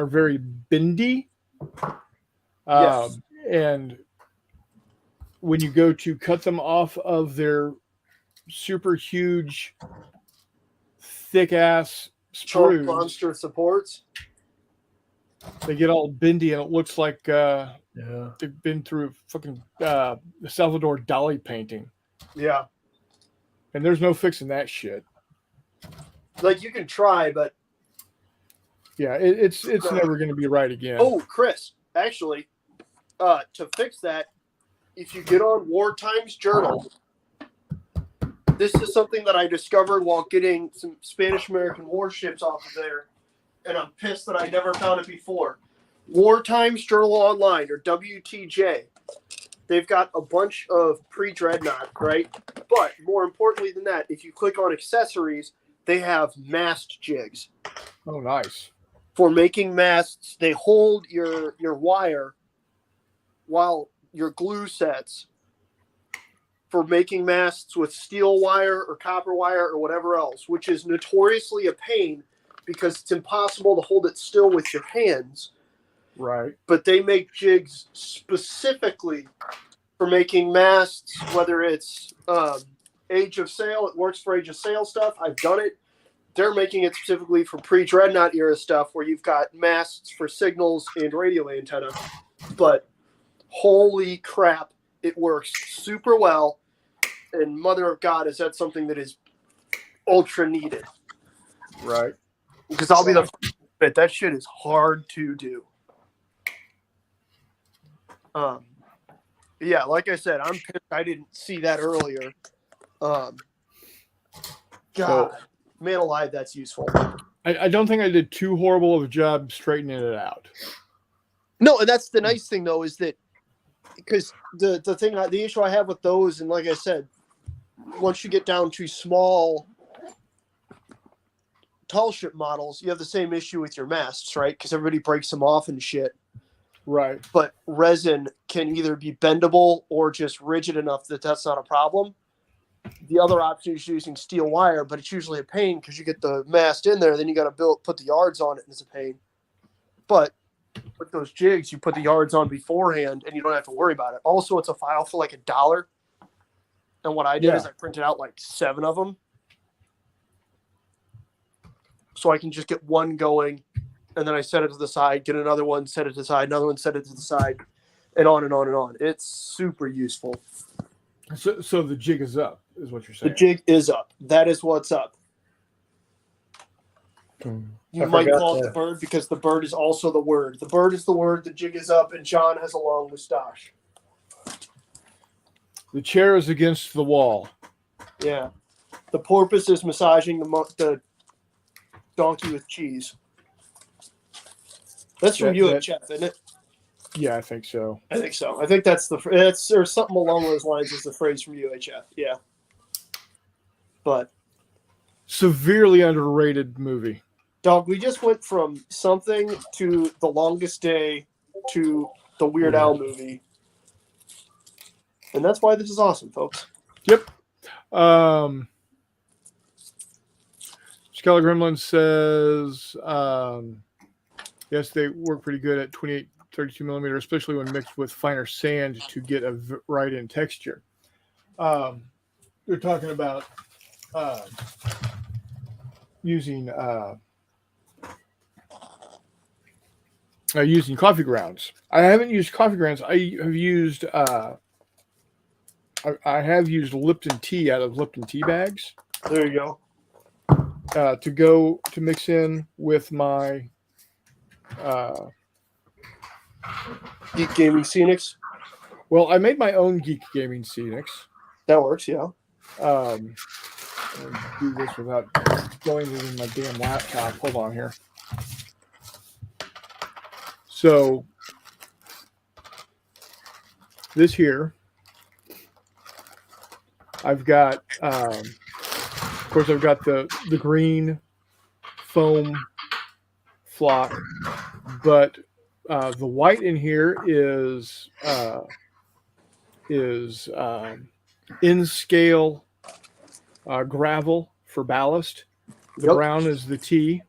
very bendy. Yes. And when you go to cut them off of their super huge, thick ass Shark sprues, monster supports. they get all bendy and it looks like Yeah. they've been through fucking the Salvador Dali painting. Yeah, And there's no fixing that shit. like you can try, but Yeah, it's never going to be right again. oh, Chris, actually, to fix that, if you get on War Times Journal, this is something that I discovered while getting some Spanish American warships off of there, and I'm pissed that I never found it before. War Times Journal Online, or WTJ. They've got a bunch of pre-dreadnought, right? But more importantly than that, if you click on accessories, they have mast jigs. Oh, nice. For making masts, they hold your wire while your glue sets for making masts with steel wire or copper wire or whatever else, which is notoriously a pain because it's impossible to hold it still with your hands. Right. But they make jigs specifically for making masts, whether it's Age of Sail. It works for Age of Sail stuff. I've done it. They're making it specifically for pre-dreadnought era stuff where you've got masts for signals and radio antenna. But holy crap, it works super well. And mother of God, is that something that is ultra needed? Right. Because I'll be the bit that shit is hard to do. Yeah, like I said, I'm pissed I didn't see that earlier. God, man alive, that's useful. I don't think I did too horrible of a job straightening it out. No, and that's the nice thing though, is that because the issue I have with those, and like I said, once you get down to small tall ship models, you have the same issue with your masts, right? Because everybody breaks them off and shit. Right. But resin can either be bendable or just rigid enough that that's not a problem. The other option is using steel wire, but it's usually a pain because you get the mast in there, then you got to put the yards on it, and it's a pain. But with those jigs, you put the yards on beforehand, and you don't have to worry about it. Also, it's a file for like $1. And what I did is I printed out like 7 of them, so I can just get one going, and then I set it to the side, get another one, set it to the side, another one, set it to the side, and on and on and on. It's super useful. So the jig is up, is what you're saying. The jig is up. That is what's up. You might call it the bird because the bird is also the word. The bird is the word, the jig is up, and John has a long mustache. The chair is against the wall. Yeah. The porpoise is massaging the donkey with cheese. That's from UHF, isn't it? Yeah, I think so. I think so. I think that's or something along those lines is the phrase from UHF. Yeah. But severely underrated movie. Dog, we just went from something to The Longest Day to the Weird Al movie. And that's why this is awesome, folks. Yep. Skylar Gremlin says, yes, they work pretty good at 28, 32 millimeter, especially when mixed with finer sand to get a right in texture. They're talking about using coffee grounds. I haven't used coffee grounds. I have used Lipton tea out of Lipton tea bags. There you go. To mix in with my Geek Gaming Scenics. Well, I made my own Geek Gaming Scenics. That works, yeah. I'll do this without going in my damn laptop. Hold on here. So this here, I've got, of course, I've got the green foam flock, but the white in here is in scale gravel for ballast. The brown is the tea.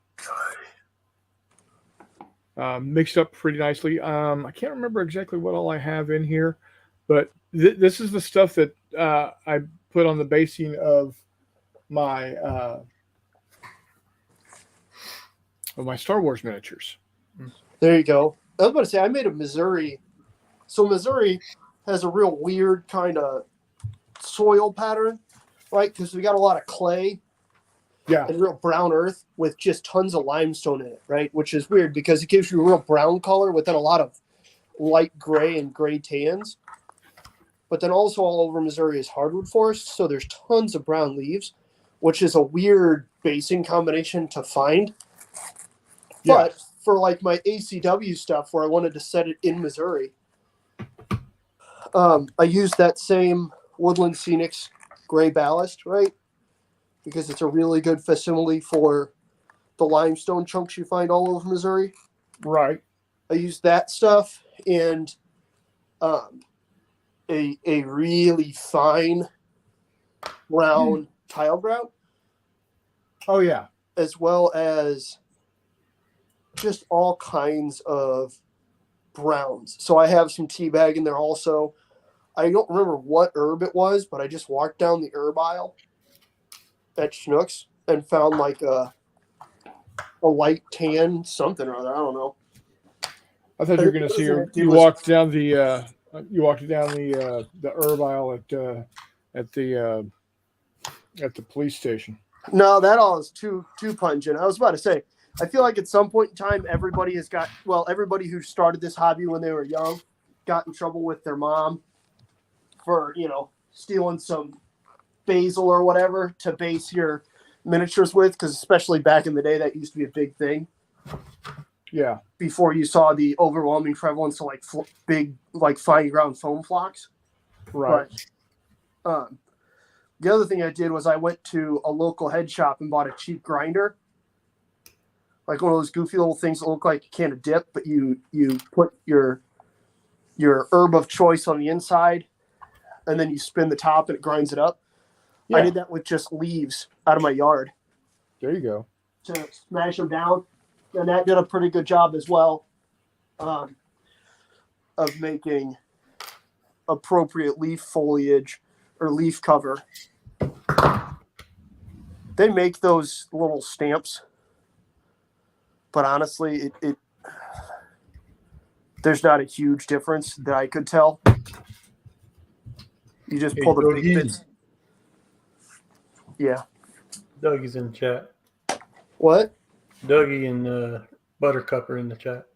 Mixed up pretty nicely. I can't remember exactly what all I have in here, but this is the stuff that I put on the basing of my Star Wars miniatures. There you go. I was about to say, I made a Missouri. So Missouri has a real weird kind of soil pattern, right? Because we got a lot of clay. Yeah. And real brown earth with just tons of limestone in it, right? Which is weird because it gives you a real brown color with then a lot of light gray and gray tans. But then also all over Missouri is hardwood forest, so there's tons of brown leaves, which is a weird basing combination to find. Yeah. But for like my ACW stuff where I wanted to set it in Missouri, I used that same Woodland Scenics gray ballast, right? Because it's a really good facsimile for the limestone chunks you find all over Missouri. Right. I used that stuff and a really fine brown tile grout. Oh, yeah. As well as just all kinds of browns. So I have some tea bag in there also. I don't remember what herb it was, but I just walked down the herb aisle at Schnucks and found like a light tan something or other. I don't know. I thought you were going to see you walked down the herb aisle at the police station. No, that all is too pungent. I was about to say, I feel like at some point in time, everybody who started this hobby when they were young got in trouble with their mom for, stealing some basil or whatever to base your miniatures with, because especially back in the day, that used to be a big thing. Yeah. Before you saw the overwhelming prevalence of big, fine ground foam flocks. Right. But, the other thing I did was I went to a local head shop and bought a cheap grinder. Like one of those goofy little things that look like a can of dip, but you put your herb of choice on the inside, and then you spin the top and it grinds it up. Yeah. I did that with just leaves out of my yard There you go. to smash them down, and that did a pretty good job as well of making appropriate leaf foliage or leaf cover. They make those little stamps, but honestly, it there's not a huge difference that I could tell. You just pull the big bits. Yeah. Dougie's in the chat. What? Dougie and Buttercup are in the chat.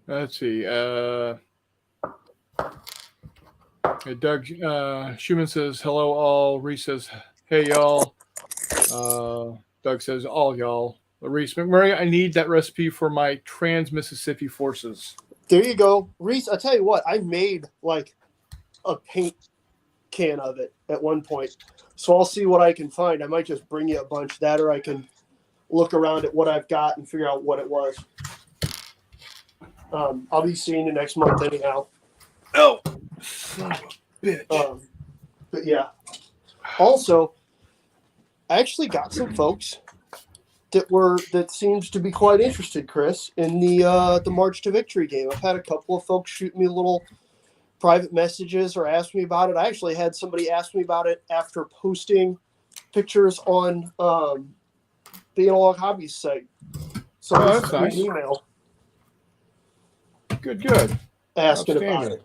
Let's see. Doug Schumann says, hello, all. Reese says, hey, y'all. Doug says, all y'all. Reese McMurray, I need that recipe for my Trans-Mississippi forces. There you go. Reese, I'll tell you what, I made a paint can of it at one point. So I'll see what I can find. I might just bring you a bunch of that, or I can look around at what I've got and figure out what it was. I'll be seeing you next month anyhow. Oh, son of a bitch. But yeah. Also, I actually got some folks that seems to be quite interested, Chris, in the March to Victory game. I've had a couple of folks shoot me little private messages or ask me about it. I actually had somebody ask me about it after posting pictures on the Analog Hobbies site. So that's nice. An email Good. asking about it,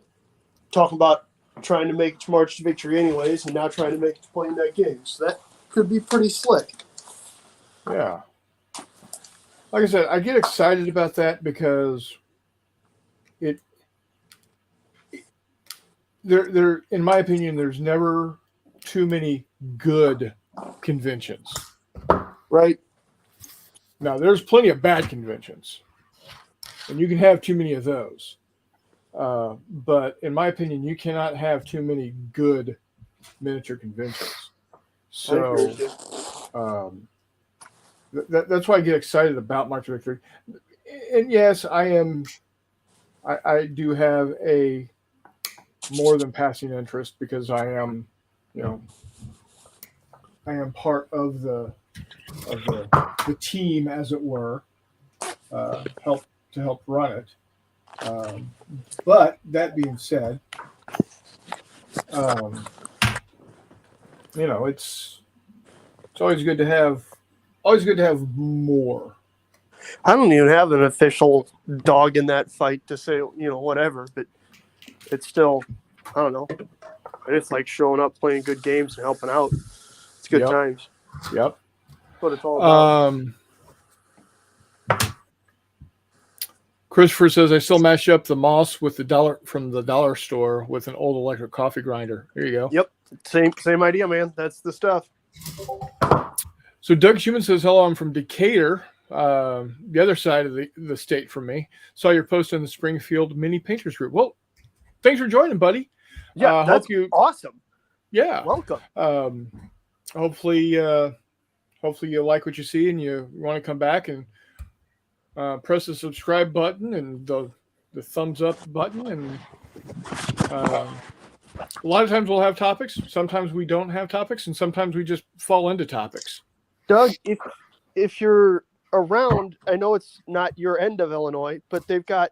talking about trying to make it to March to Victory anyways, and now trying to make it to playing that game. So that could be pretty slick. Yeah. Like I said, I get excited about that because there in my opinion, there's never too many good conventions. Right? Now, there's plenty of bad conventions, and you can have too many of those. But in my opinion, you cannot have too many good miniature conventions. So that's why I get excited about March of Victory. And yes, I do have a more than passing interest because I am part of the team, as it were, help run it. But that being said, it's always good to have more. I don't even have an official dog in that fight to say, whatever, but it's still, I don't know. I just like showing up, playing good games, and helping out. It's good times. Yep. That's what it's all about. Christopher says, I still mash up the moss with the dollar from the dollar store with an old electric coffee grinder. There you go. Yep. Same idea, man. That's the stuff. So Doug Schumann says, hello, I'm from Decatur, the other side of the state from me. Saw your post on the Springfield Mini Painters Group. Well, thanks for joining, buddy. Yeah, that's awesome. Yeah. Welcome. Hopefully you like what you see and you want to come back and press the subscribe button and the thumbs up button. And a lot of times we'll have topics. Sometimes we don't have topics, and sometimes we just fall into topics. Doug, if you're around, I know it's not your end of Illinois, but they've got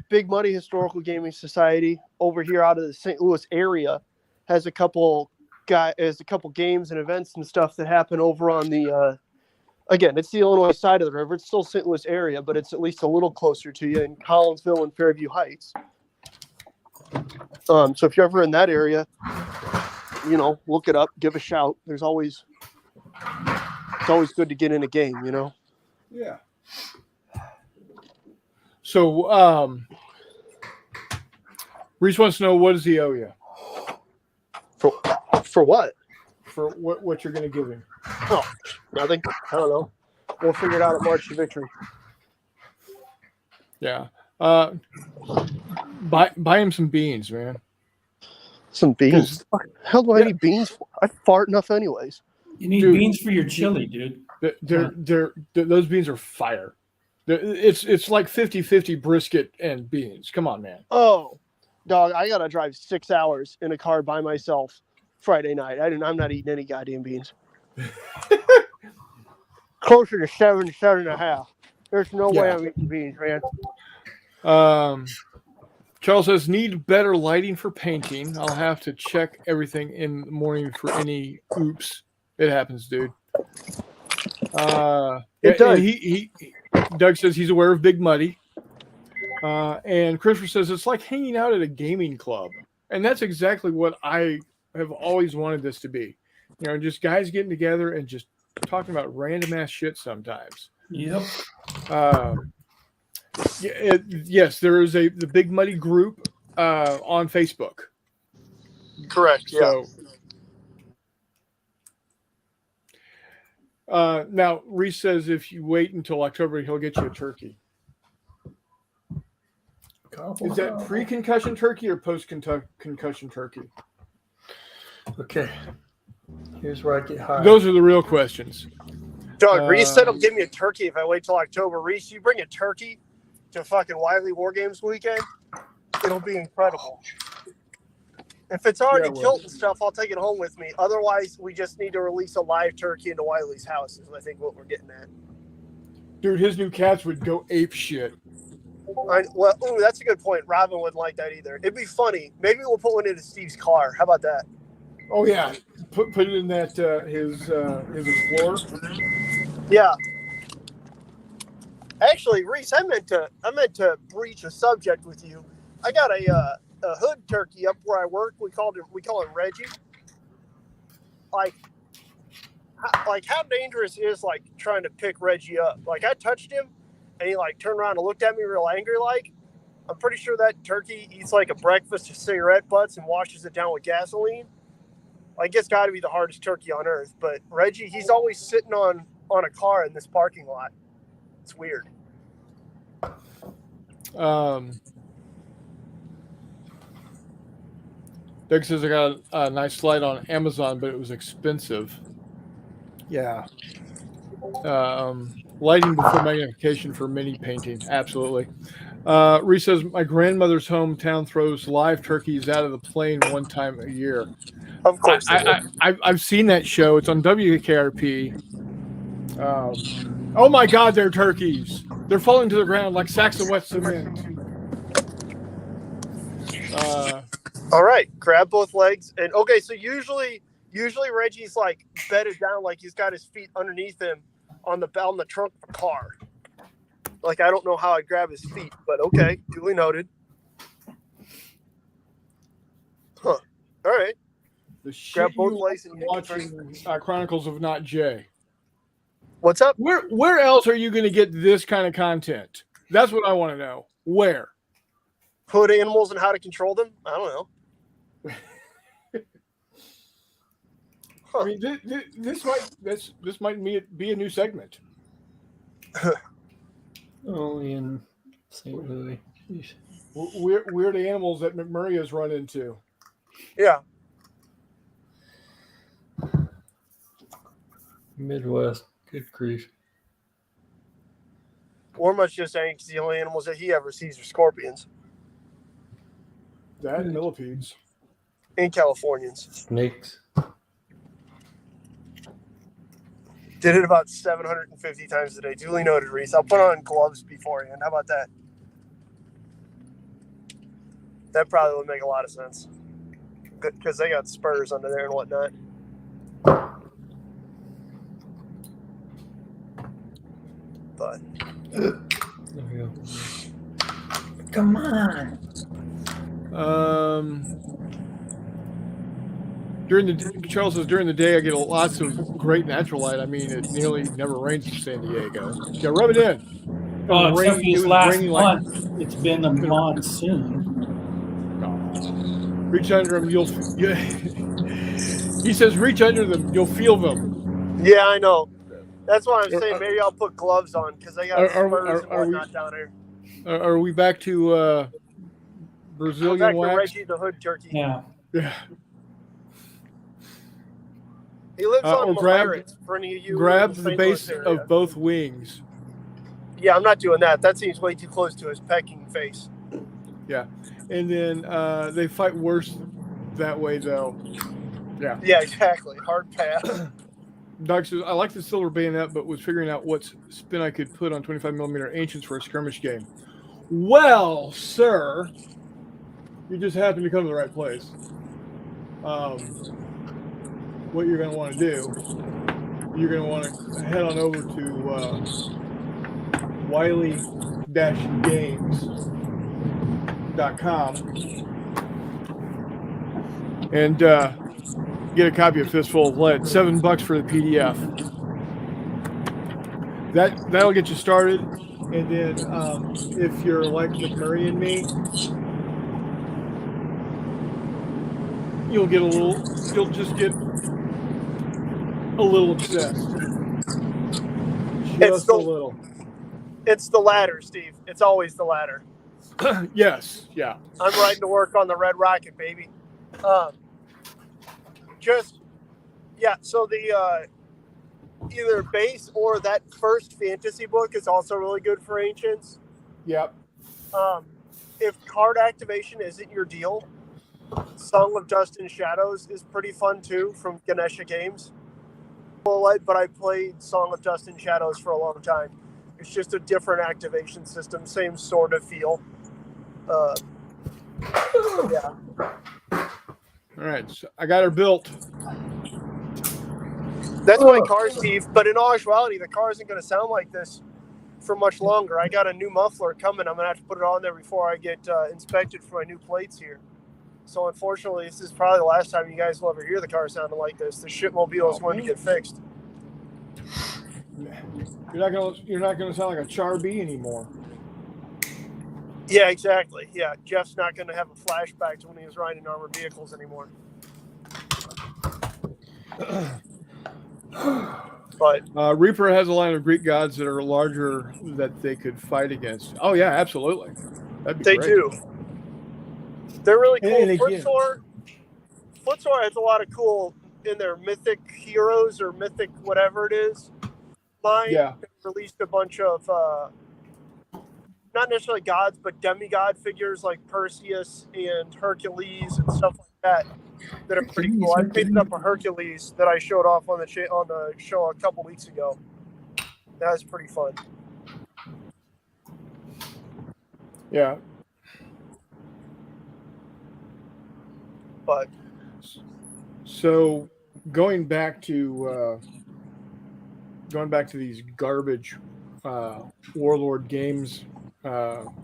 Big Muddy Historical Gaming Society over here out of the St. Louis area has a couple games and events and stuff that happen over on the again, it's the Illinois side of the river. It's still St. Louis area, but it's at least a little closer to you in Collinsville and Fairview Heights. So if you're ever in that area, look it up, give a shout. It's always good to get in a game, Yeah. So, Reese wants to know, what does he owe you For what? for what you're going to give him? Oh, nothing. I don't know. We'll figure it out at March to Victory. Yeah. Buy him some beans, man. Some beans. Hell do I need beans for? I fart enough anyways. You need Dude. beans for your chili, dude. Those beans are fire. It's like 50-50 brisket and beans. Come on, man. Oh, dog, I gotta drive 6 hours in a car by myself Friday night. I'm not eating any goddamn beans. Closer to 7.5. There's no way I'm eating beans, man. Charles says, need better lighting for painting. I'll have to check everything in the morning for any oops. It happens, dude. It does. Doug says he's aware of Big Muddy. And Christopher says it's like hanging out at a gaming club. And that's exactly what I have always wanted this to be. Just guys getting together and just talking about random ass shit sometimes. Yep. Yes, there is the Big Muddy group on Facebook. Correct. So, now Reese says if you wait until October, he'll get you a turkey. Is that pre-concussion turkey or post-concussion turkey? Okay. Here's where I get high. Those are the real questions. Dog, Reese said he'll give me a turkey if I wait till October. Reese, you bring a turkey to fucking Wiley War Games weekend, it'll be incredible. If it's already killed and stuff, I'll take it home with me. Otherwise, we just need to release a live turkey into Wiley's house is I think what we're getting at. Dude, his new cats would go ape shit. That's a good point. Robin wouldn't like that either. It'd be funny. Maybe we'll put one into Steve's car. How about that? Oh yeah, put it in that his Explorer. Yeah. Actually, Reese, I meant to breach a subject with you. I got a hood turkey up where I work. We call him Reggie. Like how dangerous is trying to pick Reggie up? I touched him, and he turned around and looked at me real angry. I'm pretty sure that turkey eats a breakfast of cigarette butts and washes it down with gasoline. It's got to be the hardest turkey on earth. But Reggie, he's always sitting on a car in this parking lot. It's weird. Doug says I got a nice slide on Amazon, but it was expensive. Yeah. Lighting before magnification for mini painting. Absolutely. Reese says my grandmother's hometown throws live turkeys out of the plane one time a year. Of course. I've seen that show. It's on WKRP. Oh my God, they're turkeys. They're falling to the ground like sacks of wet cement. All right, grab both legs. And okay, so usually Reggie's bedded down, he's got his feet underneath him on the trunk of a car. I don't know how I'd grab his feet, but okay, duly noted. Huh. All right. Grab both legs and watching Chronicles of Not Jay. What's up? Where else are you going to get this kind of content? That's what I want to know. Where? Hood animals and how to control them? I don't know. Huh. I mean, this might be a new segment. Only in St. Louis. Weird animals that McMurray has run into. Yeah. Midwest. Good grief. Or much just saying because the only animals that he ever sees are scorpions. That and millipedes. And Californians. Snakes. Did it about 750 times a day. Duly noted, Reese. I'll put on gloves beforehand. How about that? That probably would make a lot of sense. Good, because they got spurs under there and whatnot. But there we go. Come on. Charles says during the day I get lots of great natural light. I mean, it nearly never rains in San Diego. Yeah, rub it in. Oh, except for It this was last raining like month, it's been a monsoon. reach under them. He says reach under them. You'll feel them. Yeah, I know. That's why I'm saying maybe I'll put gloves on because I got spurs and whatnot down here. Are we back to Brazilian back wax? to Reggie the Hood Turkey. Yeah. Yeah. He lives on or grab Malaritz, for any of you. Grab in the St. base Louis area. of both wings. Yeah, I'm not doing that. That seems way too close to his pecking face. Yeah, and then they fight worse that way, though. Yeah. Yeah, exactly. Hard pass. Doc says, I like the silver bayonet, but was figuring out what spin I could put on 25mm ancients for a skirmish game. Well, sir, you just happened to come to the right place. What you're going to want to do, you're going to want to head on over to wiley-games.com and get a copy of Fistful of Lead. $7 for the PDF. That'll get you started, and then if you're like McMurray and me, you'll just get a little obsessed. Just a little. It's the ladder, Steve. It's always the ladder. Yes, yeah. I'm riding to work on the Red Rocket, baby. So the either base or that first fantasy book is also really good for Ancients. Yep. If card activation isn't your deal, Song of Dust and Shadows is pretty fun too from Ganesha Games. But I played Song of Dust and Shadows for a long time. It's just a different activation system, same sort of feel. Yeah. All right, so I got her built. That's my car, Steve. But in all actuality, the car isn't going to sound like this for much longer. I got a new muffler coming. I'm going to have to put it on there before I get inspected for my new plates here. So unfortunately, this is probably the last time you guys will ever hear the car sounding like this. The shitmobile is going to get fixed. You're not gonna sound like a Char-B anymore. Yeah, exactly. Yeah, Jeff's not going to have a flashback to when he was riding armored vehicles anymore. But Reaper has a line of Greek gods that are larger that they could fight against. Oh yeah, absolutely. That'd be they great. do. They're really cool. And again, Footsore has a lot of cool in their mythic heroes or mythic whatever it is. Mine released a bunch of not necessarily gods, but demigod figures like Perseus and Hercules and stuff like that that are pretty cool. I picked up a Hercules that I showed off on the show a couple weeks ago. That was pretty fun. Yeah. But so going back to these garbage Warlord Games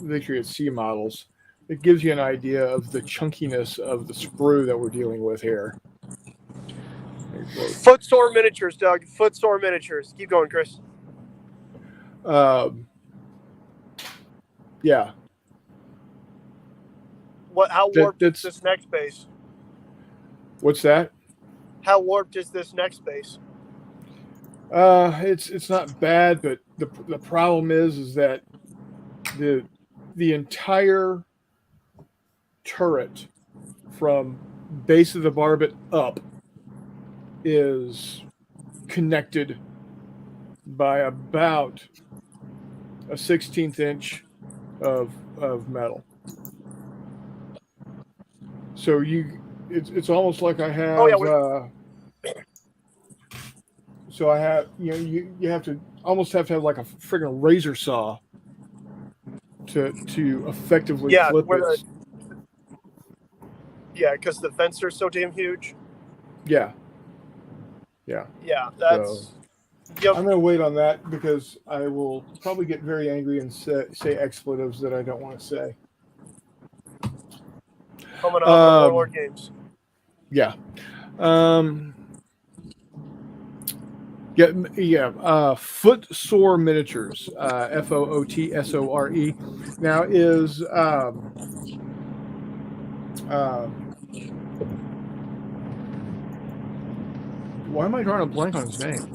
Victory at Sea models, it gives you an idea of the chunkiness of the sprue that we're dealing with here. Footsore miniatures, Doug. Footsore miniatures. Keep going, Chris. Yeah. How warped is this next base? What's that? How warped is this next base? It's not bad, but the problem is that the entire turret from base of the barbet up is connected by about a 1/16 inch of metal. So it's almost like I have. So I have, you have to have like a friggin' razor saw to effectively clip it. Yeah, because the vents are so damn huge. Yeah. That's. So, I'm gonna wait on that because I will probably get very angry and say expletives that I don't want to say. Coming up on Warlord Games. Yeah. Footsore Miniatures, Footsore. Now is why am I drawing a blank on his name?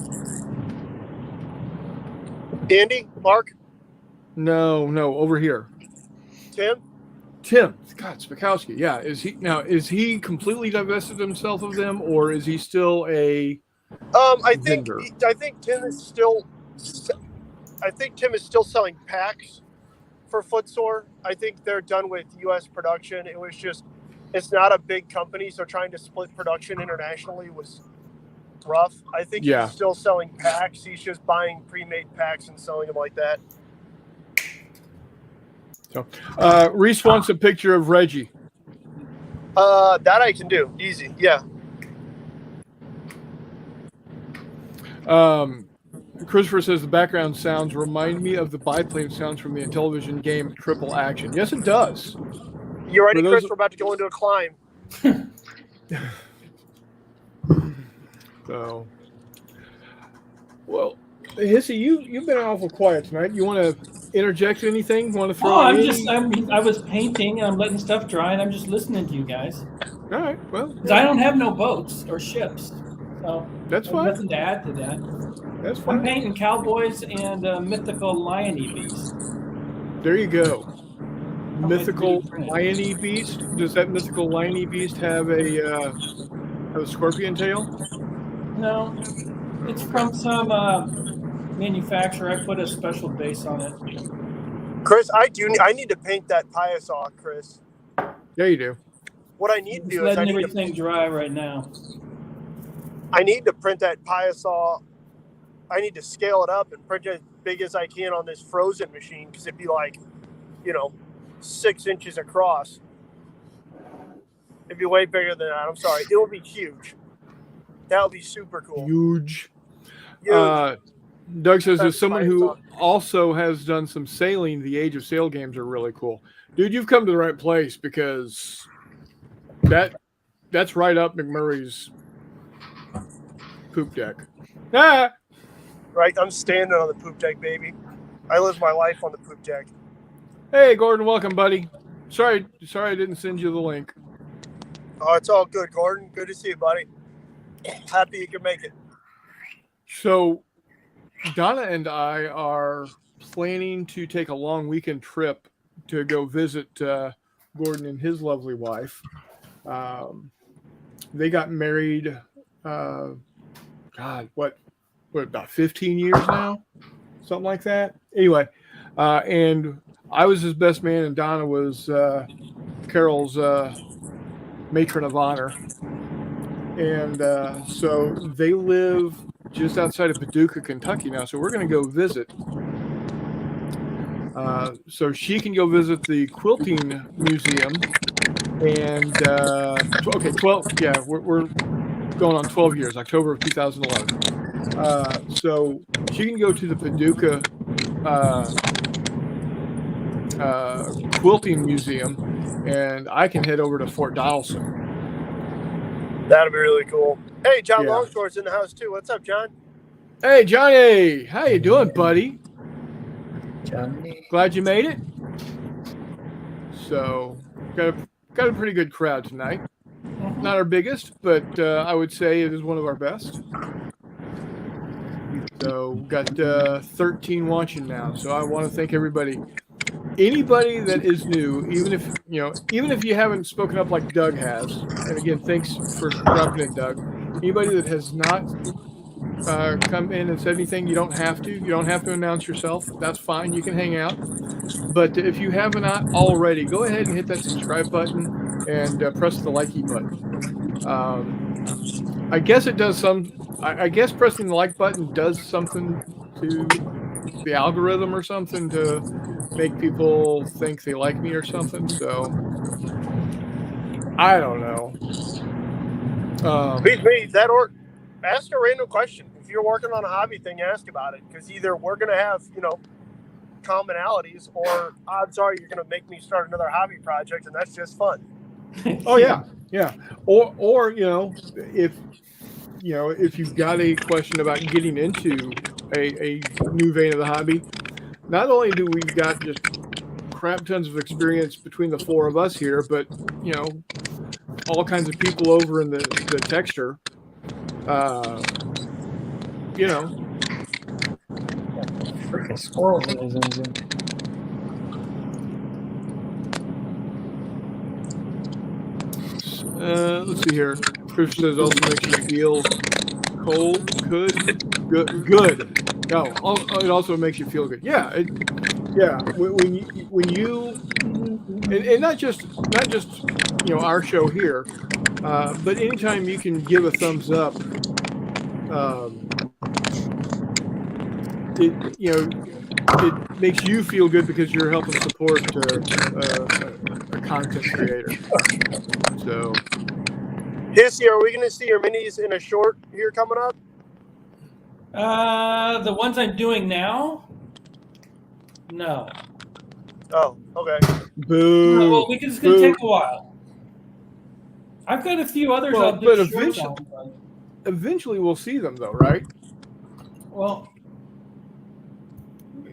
Andy, Mark, No, over here. Tim. God, Spakowski. Yeah, is he completely divested himself of them, or is he still a I think vendor? Tim is still selling packs for Footsore. I think they're done with U.S. production. It's not a big company, so trying to split production internationally was rough. I think Yeah. he's still selling packs. He's just buying pre-made packs and selling them like that. So, Reese wants a picture of Reggie. That I can do easy. Yeah. Christopher says the background sounds remind me of the biplane sounds from the Intellivision game Triple Action. Yes, it does. You ready, For Chris? those- We're about to go into a climb. So, well, Hissy, you've been awful quiet tonight. You want to interject anything? Want to throw? Oh, any... I was painting and I'm letting stuff dry and I'm just listening to you guys. All right. Well, Because I don't have no boats or ships. So that's I have fine. nothing to add to that. That's I'm fine. painting cowboys and mythical liony beast. There you go. Mythical 3D print. liony beast. Does that mythical liony beast have a scorpion tail? No, it's from some manufacturer. I put a special base on it. Chris, I need to paint that Piasaw, Chris. Yeah, you do. What I need to Just do is letting everything dry right now. I need to print that Piasaw. I need to scale it up and print it as big as I can on this frozen machine because it'd be like, 6 inches across. It'd be way bigger than that. I'm sorry. It'll be huge. That'll be super cool. Huge. Huge. Doug says, as That's someone who Piasaw. also has done some sailing, the Age of Sail games are really cool. Dude, you've come to the right place because that's right up McMurray's poop deck. Ah! Right? I'm standing on the poop deck, baby. I live my life on the poop deck. Hey, Gordon, welcome, buddy. Sorry I didn't send you the link. Oh, it's all good, Gordon. Good to see you, buddy. Happy you can make it. So, Donna and I are planning to take a long weekend trip to go visit Gordon and his lovely wife. They got married, what, about 15 years now? Something like that. Anyway, and I was his best man, and Donna was Carol's matron of honor. And so they live just outside of Paducah, Kentucky now. So we're going to go visit. So she can go visit the quilting museum. And, 12. Yeah, we're going on 12 years, October of 2011. So she can go to the Paducah quilting museum, and I can head over to Fort Donelson. That'd be really cool. Hey, John Yeah. Longshore's in the house too. What's up, John? Hey, Johnny, how you doing, buddy? Johnny. Glad you made it. So, got a pretty good crowd tonight. Not our biggest, but I would say it is one of our best. So, got 13 watching now. So, I want to thank everybody. Anybody that is new, even if you haven't spoken up like Doug has, and again, thanks for dropping in, Doug. Anybody that has not come in and said anything, you don't have to. You don't have to announce yourself. That's fine. You can hang out. But if you have not already, go ahead and hit that subscribe button and press the likey button. I guess it does I guess pressing the like button does something to the algorithm or something to make people think they like me or something. So I don't know. Beat me. Ask a random question. If you're working on a hobby thing, ask about it. Because either we're going to have, commonalities, or odds are you're going to make me start another hobby project, and that's just fun. Oh yeah, yeah. Or if if you've got a question about getting into a new vein of the hobby, not only do we've got just crap tons of experience between the four of us here, but all kinds of people over in the texture. Freaking squirrels in his engine. Let's see here. Chris says also makes you feel cold, good. No, it also makes you feel good. Yeah, when you and not just our show here, but anytime you can give a thumbs up, it makes you feel good because you're helping support a content creator. So, Hissy, are we going to see your minis in a short here coming up? The ones I'm doing now? No. Oh, okay. boo. No, well, because it's going to take a while. I've got a few others Well, I'll do but shorts on. Eventually, we'll see them though, right? Well,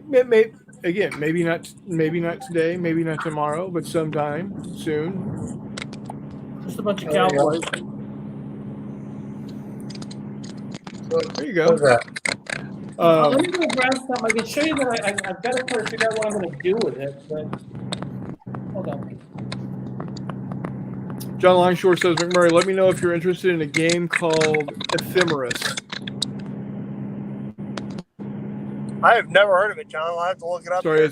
Maybe not today, maybe not tomorrow, but sometime soon. just a bunch of There you go. cowboys. There you What's go. that? Let me go grab something. I can show you that I've got to try to figure out what I'm going to do with it. But hold on. John Longshore says, McMurray, let me know if you're interested in a game called Ephemeris. I have never heard of it, John. I'll have to look it up. Sorry,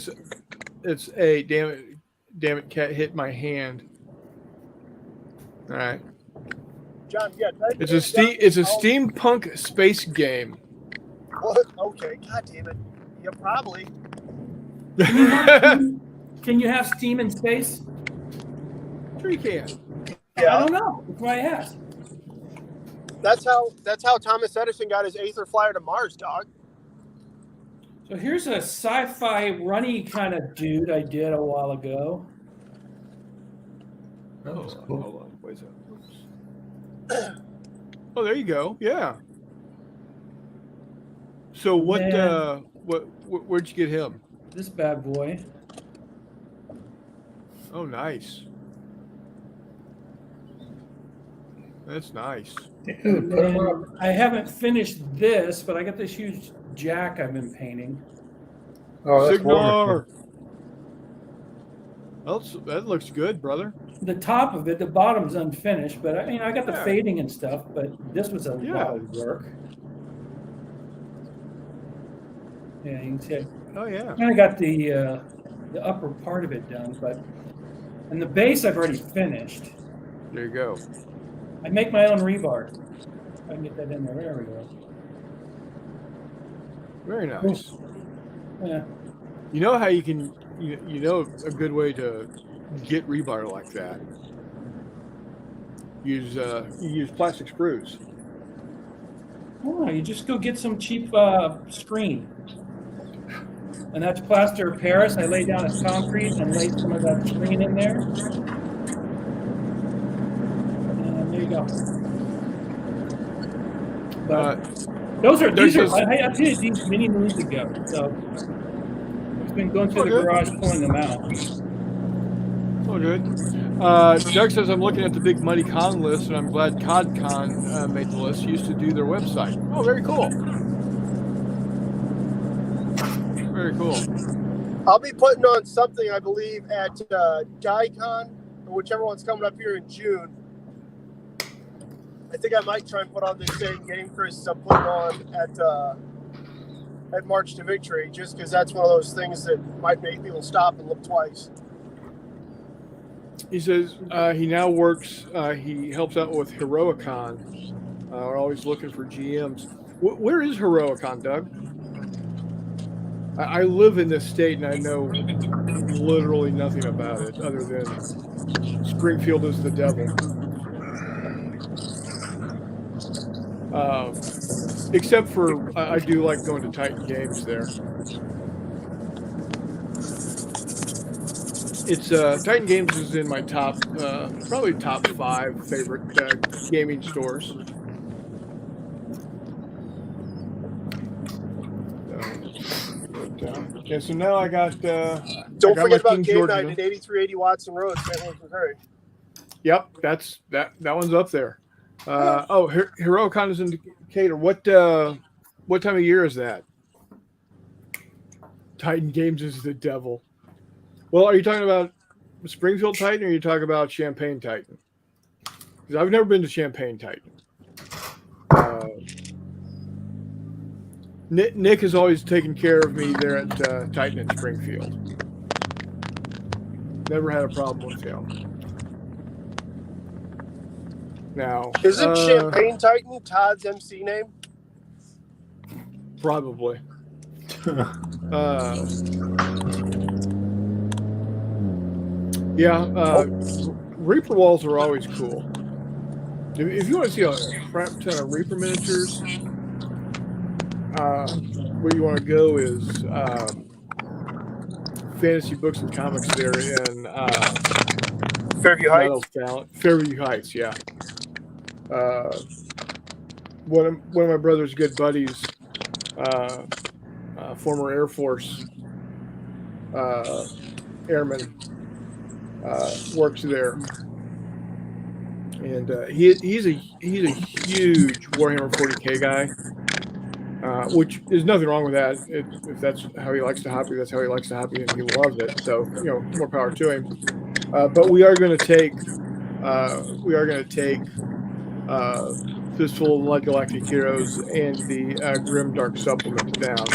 it's a damn it, cat hit my hand. All right, John, yeah. it's a steampunk space game. What? Okay, god damn it. Yeah, probably. Can you have Steam in space? Sure you can. I Yeah, don't know. That's why I asked. that's how Thomas Edison got his Aether flyer to Mars, dog. So here's a sci-fi runny kind of dude I did a while ago. Oh, hold on. Wait a second. Oh, there you go. Yeah. So Man. where'd you get him? This bad boy. Oh, nice. That's nice. Dude, put 'em up. And I haven't finished this, but I got this huge jack I've been painting. Oh, that's Signar. wonderful. Well, that looks good, brother. The top of it, the bottom's unfinished, but I got the Yeah. fading and stuff. But this was a Yeah. lot of work. Yeah, you can see. Oh yeah. I got the upper part of it done, and the base I've already finished. There you go. I make my own rebar. I can get that in there. There we go. Very nice. Yeah. You know how you can, you know, a good way to get rebar like that. You use plastic sprues. Oh, you just go get some cheap screen. And that's plaster of Paris. I lay down a concrete and lay some of that screen in there. And there you go. But these are I did these many moons ago. So I've been going through the garage pulling them out. Oh, good. Doug says, I'm looking at the big Muddy Con list, and I'm glad CodCon made the list. Used to do their website. Oh, very cool. Very cool. I'll be putting on something, I believe, at GuyCon, or whichever one's coming up here in June. I think I might try and put on this same game, Chris, as I'm putting on at March to Victory, just because that's one of those things that might make people stop and look twice. He says he now works, he helps out with Heroicon. We're always looking for GMs. Where is Heroicon, Doug? I live in this state and I know literally nothing about it other than Springfield is the devil. Except for I do like going to Titan Games there. it's Titan Games is in my top, probably top 5 favorite gaming stores. Yeah, so now I got. Don't I got forget my about King game George night again. at 8380 Watson Road, St. Louis, Missouri. Yep, that one's up there. HeroiCon is in Decatur. What time of year is that? Titan Games is the devil. Well, are you talking about Springfield Titan or are you talking about Champaign Titan? Because I've never been to Champaign Titan. Nick has always taken care of me there at Titan in Springfield. Never had a problem with him. Now, Isn't Champagne Titan Todd's MC name? probably. Reaper walls are always cool. If you want to see a crap ton of Reaper miniatures, where you want to go is Fantasy Books and Comics there in Fairview Heights. Fairview Heights, yeah. One of my brother's good buddies, former Air Force airman, works there, and he's a huge Warhammer 40K guy, which is nothing wrong with that. If that's how he likes to hobby, that's how he likes to hobby, and he loves it. So more power to him. But we are going to take Fistful of Light Galactic Heroes and the Grim Dark supplement down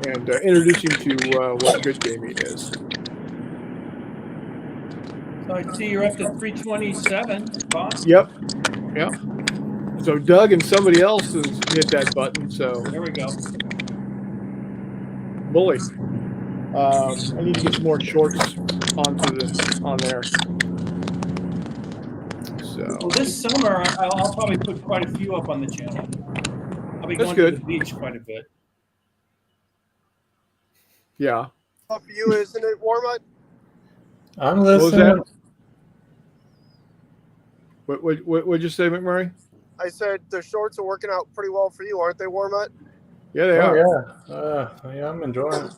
and introduce him to what good gaming is. So I see you're up to 327. Bob. Yep. So Doug and somebody else has hit that button. So There we go. bully. I need to get some more shorts on there. So Well, this summer I'll probably put quite a few up on the channel. I'll be That's going good. to the beach quite a bit. yeah. For you, isn't it, Warmut? I'm What was listening. that? What'd you say, McMurray? I said the shorts are working out pretty well for you, aren't they, Warmut? Yeah, they are. Yeah, I'm enjoying it.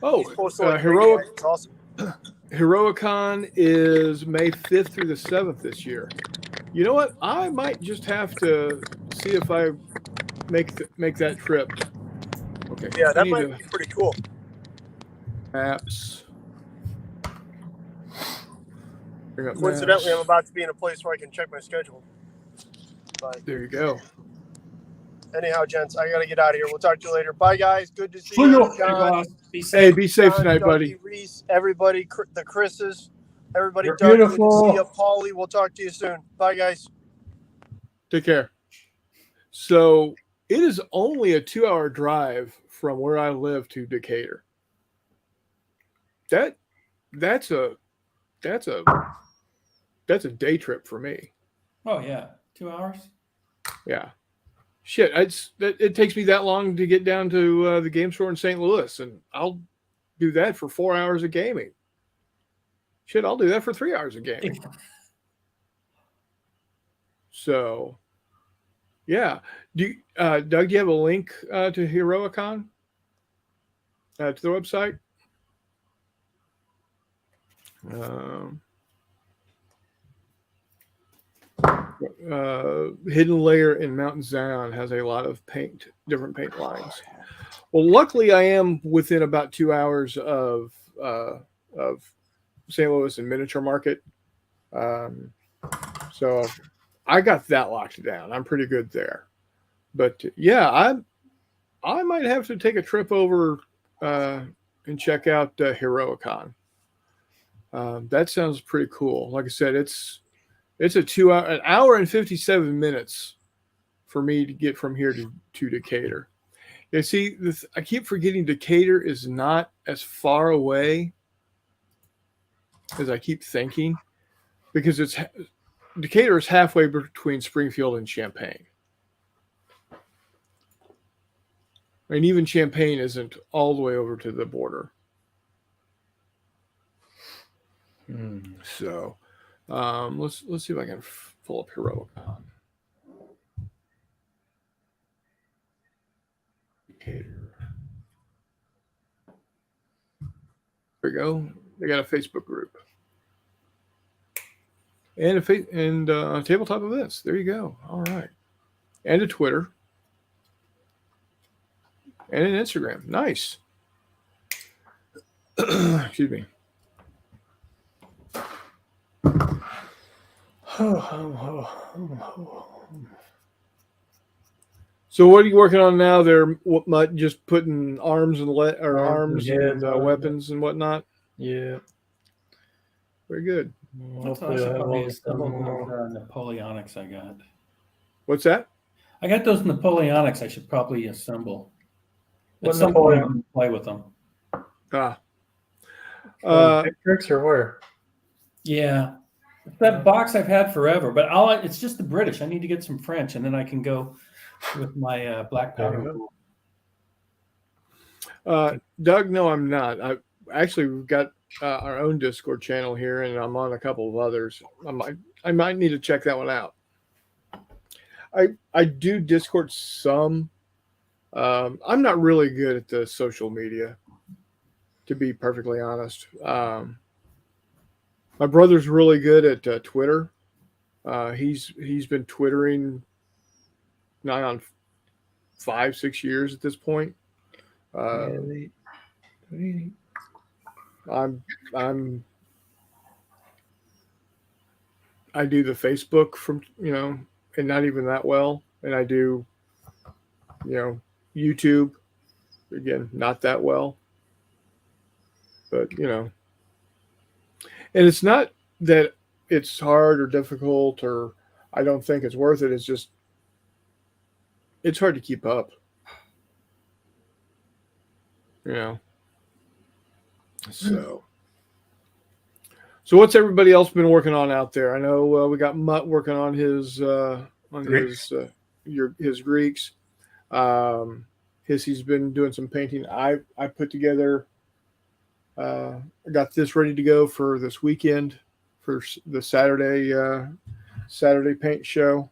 Oh, He's supposed to look Heroic. great. It's awesome. HeroiCon is May 5th through the 7th this year. You know what? I might just have to see if I make that trip. Okay. Yeah, I that need might to- be pretty cool. Maps. Bring up Coincidentally, I'm maps. about to be in a place where I can check my schedule. But There you go. anyhow, gents, I got to get out of here. We'll talk to you later. Bye, guys. Good to see See you. ya. Hey, John, boss. Be Hey, safe. be safe John, tonight, Dougie, buddy. Reese, everybody, the Chris's, everybody. You're Doug, good to beautiful. see you. Paulie, we'll talk to you soon. Bye, guys. Take care. So it is only a 2-hour drive from where I live to Decatur. That's a day trip for me. Oh yeah, 2 hours. Yeah. Shit, it takes me that long to get down to the game store in St. Louis, and I'll do that for 4 hours of gaming. Shit, I'll do that for 3 hours of gaming. So, yeah. Doug, do you have a link to HeroiCon? To the website? Hidden Layer in Mountain Zion has a lot of different paint lines. Well, luckily I am within about 2 hours of St. Louis and Miniature Market. So I got that locked down. I'm pretty good there. But yeah, I might have to take a trip over and check out HeroiCon. That sounds pretty cool. Like I said, it's an hour and 57 minutes for me to get from here to Decatur. You see, I keep forgetting Decatur is not as far away as I keep thinking, because Decatur is halfway between Springfield and Champaign. And even Champaign isn't all the way over to the border. So let's see if I can pull up Heroicon. There we go. They got a Facebook group and a tabletop events. There you go. All right, and a Twitter and an Instagram. Nice. Excuse me. So what are you working on now? There, what, just putting arms and arms and weapons and whatnot. Yeah. Very good. Hopefully I probably will assemble more. those Napoleonics I got. What's that? I got those Napoleonics I should probably assemble. What At some point, Napoleon? I'm gonna play with them. Tricks or where? Yeah. It's that box I've had forever, but it's just the British. I need to get some French, and then I can go with my black powder. Doug, no, I'm not. We've got our own Discord channel here, and I'm on a couple of others. I might need to check that one out. I do Discord some. I'm not really good at the social media, to be perfectly honest. My brother's really good at Twitter. He's been Twittering nigh on 5-6 years at this point. I'm I do the Facebook from and not even that well, and I do YouTube again, not that well, but and it's not that it's hard or difficult or I don't think it's worth it. It's just it's hard to keep up. So what's everybody else been working on out there? I know we got Mutt working on his Greeks. his Greeks. He's been doing some painting. I put together. I got this ready to go for this weekend for the Saturday paint show.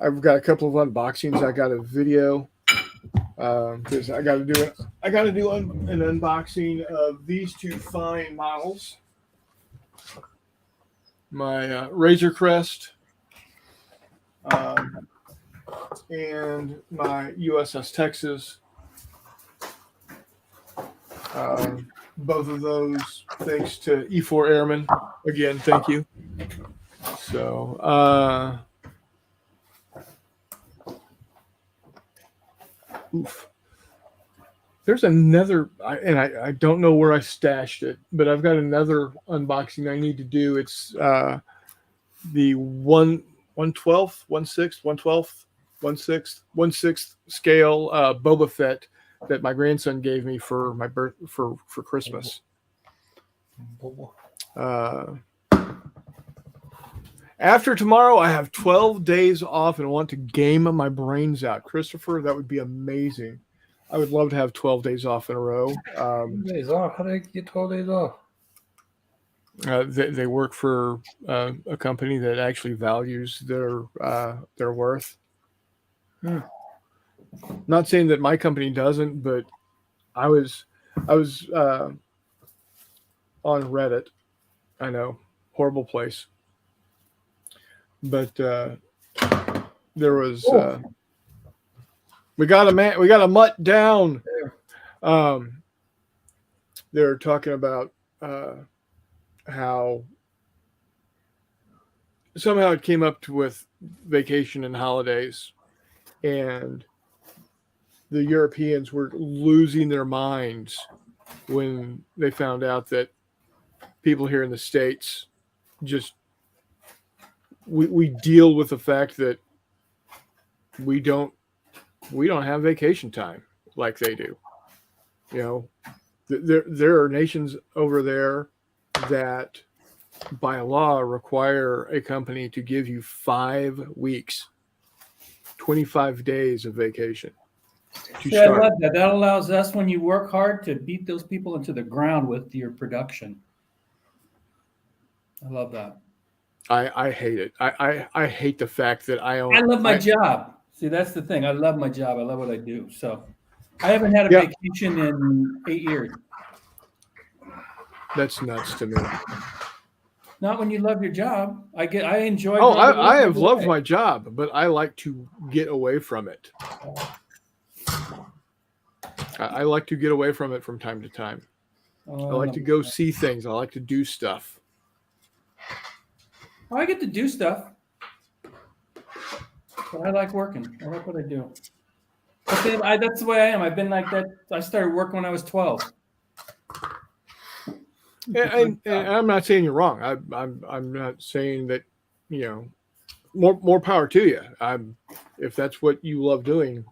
I've got a couple of unboxings. I got a video because I got to do an unboxing of these two fine models. My Razor Crest and my USS Texas. Both of those thanks to E4 Airmen. Again, thank you. So, oof. There's another, I don't know where I stashed it, but I've got another unboxing I need to do. It's the 1/6th scale Boba Fett that my grandson gave me for my for Christmas. After tomorrow, I have 12 days off and want to game my brains out. Christopher, that would be amazing. I would love to have 12 days off in a row. Days off? How did I get 12 days off? They work for a company that actually values their worth. Not saying that my company doesn't, but I was on Reddit. I know, horrible place, but there was we got a mutt down. They're talking about how somehow it came up with vacation and holidays, and the Europeans were losing their minds when they found out that people here in the States just we deal with the fact that we don't have vacation time like they do. There are nations over there that by law require a company to give you 5 weeks, 25 days of vacation. to See, I start. love that. That allows us, when you work hard, to beat those people into the ground with your production. I love that. I hate it. I hate the fact that I own. I love my job. See, that's the thing. I love my job. I love what I do. So I haven't had a Yeah. vacation in 8 years. That's nuts to me. Not when you love your job. I enjoy. Oh, going to work I have every loved day. my job, but I like to get away from it. I like to get away from it from time to time. I like to go see things. I like to do stuff. Oh, I get to do stuff, but I like working. I like what I do. But then that's the way I am. I've been like that. I started working when I was 12. And I'm not saying you're wrong. I'm not saying that, more power to you. If that's what you love doing,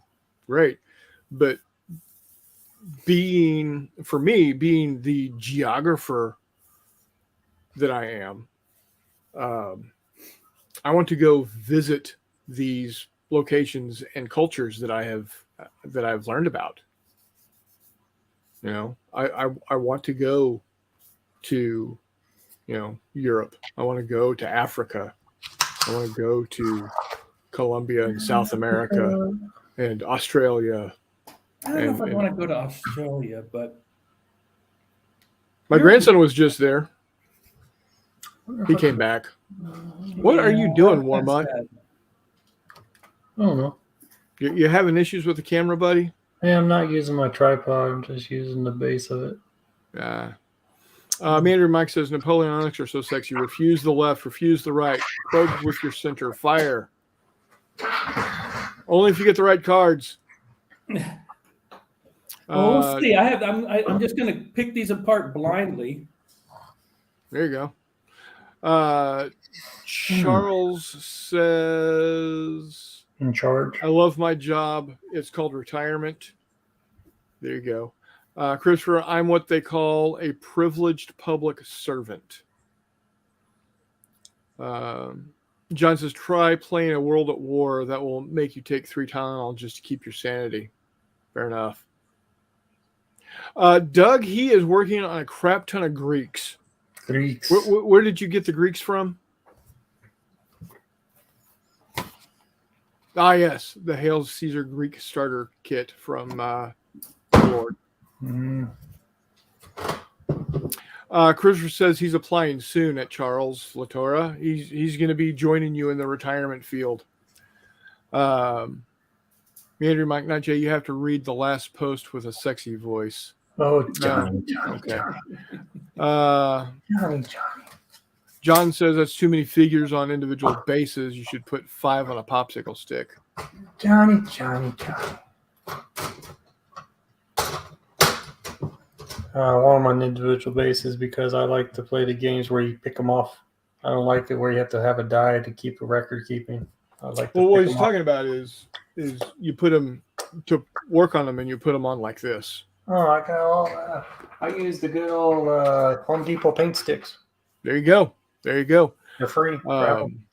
great. But being the geographer that I am, I want to go visit these locations and cultures that I've learned about. I want to go to, Europe. I want to go to Africa. I want to go to Colombia and South America and Australia. I don't know if I want to go to Australia, but My grandson was just there. He came back. What are you doing, Warmutt? I don't know. You having issues with the camera, buddy? Hey, I'm not using my tripod. I'm just using the base of it. Andrew Mike says Napoleonics are so sexy. Refuse the left, refuse the right. Probe with your center. Fire. Only if you get the right cards. Well, we'll see. I'm just going to pick these apart blindly. There you go. Charles says, In charge. I love my job. It's called retirement. There you go. Christopher, I'm what they call a privileged public servant. John says, try playing a World at War. That will make you take 3 Tylenol just to keep your sanity. Fair enough. Doug, he is working on a crap ton of Greeks. Greeks. Where did you get the Greeks from? Ah, yes, the Hail Caesar Greek starter kit from Lord. Christopher says he's applying soon at Charles Latora. He's going to be joining you in the retirement field. Andrew Mike Najee, you have to read the last post with a sexy voice. Oh, Johnny. Okay. Johnny. John says that's too many figures on individual bases. You should put 5 on a popsicle stick. Johnny. I want them on individual bases because I like to play the games where you pick them off. I don't like it where you have to have a die to keep a record keeping. I like. Well, what he's talking about is you put them to work on them and you put them on like this. Oh, I got all. I use the good old Home Depot paint sticks. There you go. They're free. Grab 'em.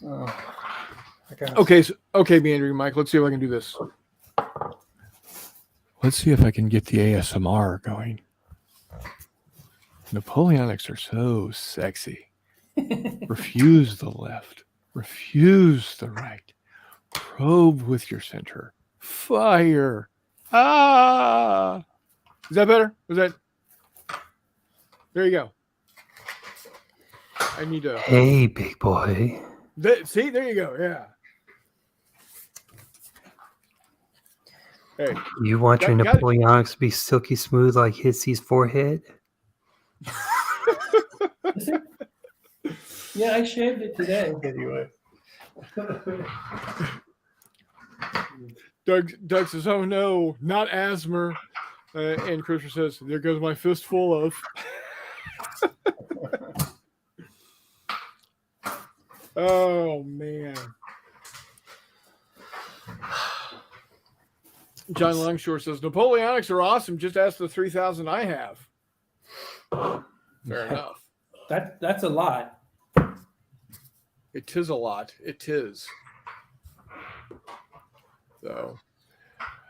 So, Okay, Andrew Mike. Let's see if I can do this. Let's see if I can get the ASMR going. Napoleonics are so sexy. Refuse the left. Refuse the right. Probe with your center. Fire. Ah! Is that better? There you go. I need to. Hey, big boy. See, there you go. Yeah. Hey. You want your Got it. Napoleonics to be silky smooth like Hitsy's forehead? Yeah, I shaved it today. Anyway. Doug says, "Oh no, not asthma," and Christopher says, "There goes my fistful of." Oh man. John Longshore says Napoleonics are awesome. Just ask the 3,000 I have. Fair enough. That's a lot. It is a lot. It is. So,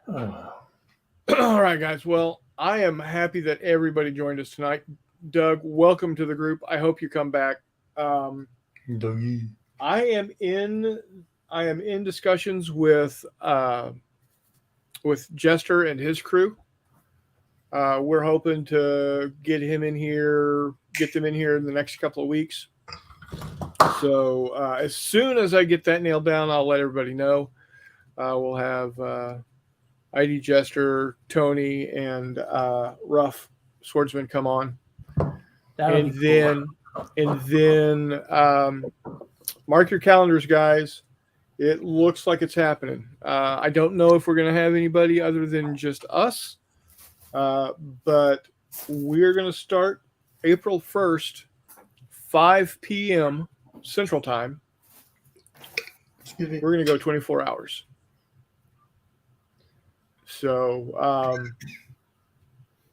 Oh. all right, guys. Well, I am happy that everybody joined us tonight. Doug, welcome to the group. I hope you come back. Dougie. I am in discussions with Jester and his crew. We're hoping to get them in here in the next couple of weeks. So as soon as I get that nailed down, I'll let everybody know. We'll have ID Jester, Tony, and Rough Swordsman come on. That'll And be cool. then mark your calendars, guys. It looks like it's happening. I don't know if we're going to have anybody other than just us, but we're going to start April 1st, 5 p.m. Central Time. Excuse me. We're going to go 24 hours. So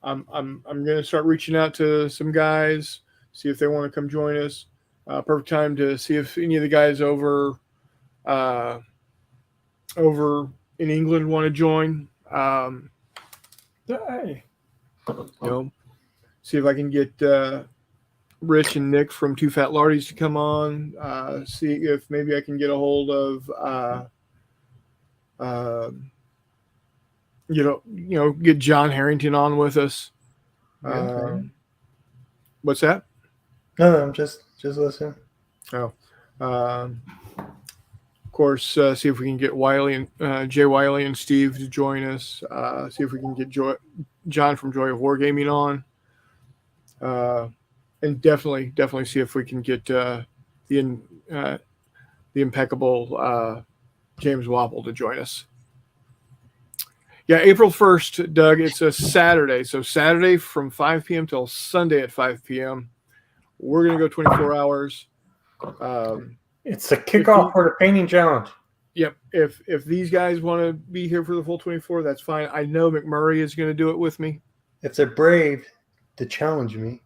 I'm going to start reaching out to some guys, see if they want to come join us. Perfect time to see if any of the guys over in England want to join. See if I can get Rich and Nick from Two Fat Lardies to come on. See if maybe I can get a hold of get John Harrington on with us. What's that? No, I'm just listening. Of course, see if we can get Wiley and Jay Wiley and Steve to join us. See if we can get John from Joy of Wargaming on, and definitely see if we can get the impeccable James Wapple to join us. Yeah, April 1st, Doug. It's a Saturday, so Saturday from 5 p.m. till Sunday at 5 p.m. We're gonna go 24 hours. It's the kickoff for the painting challenge. Yep. If these guys want to be here for the full 24, that's fine. I know McMurray is going to do it with me. If they're brave to challenge me,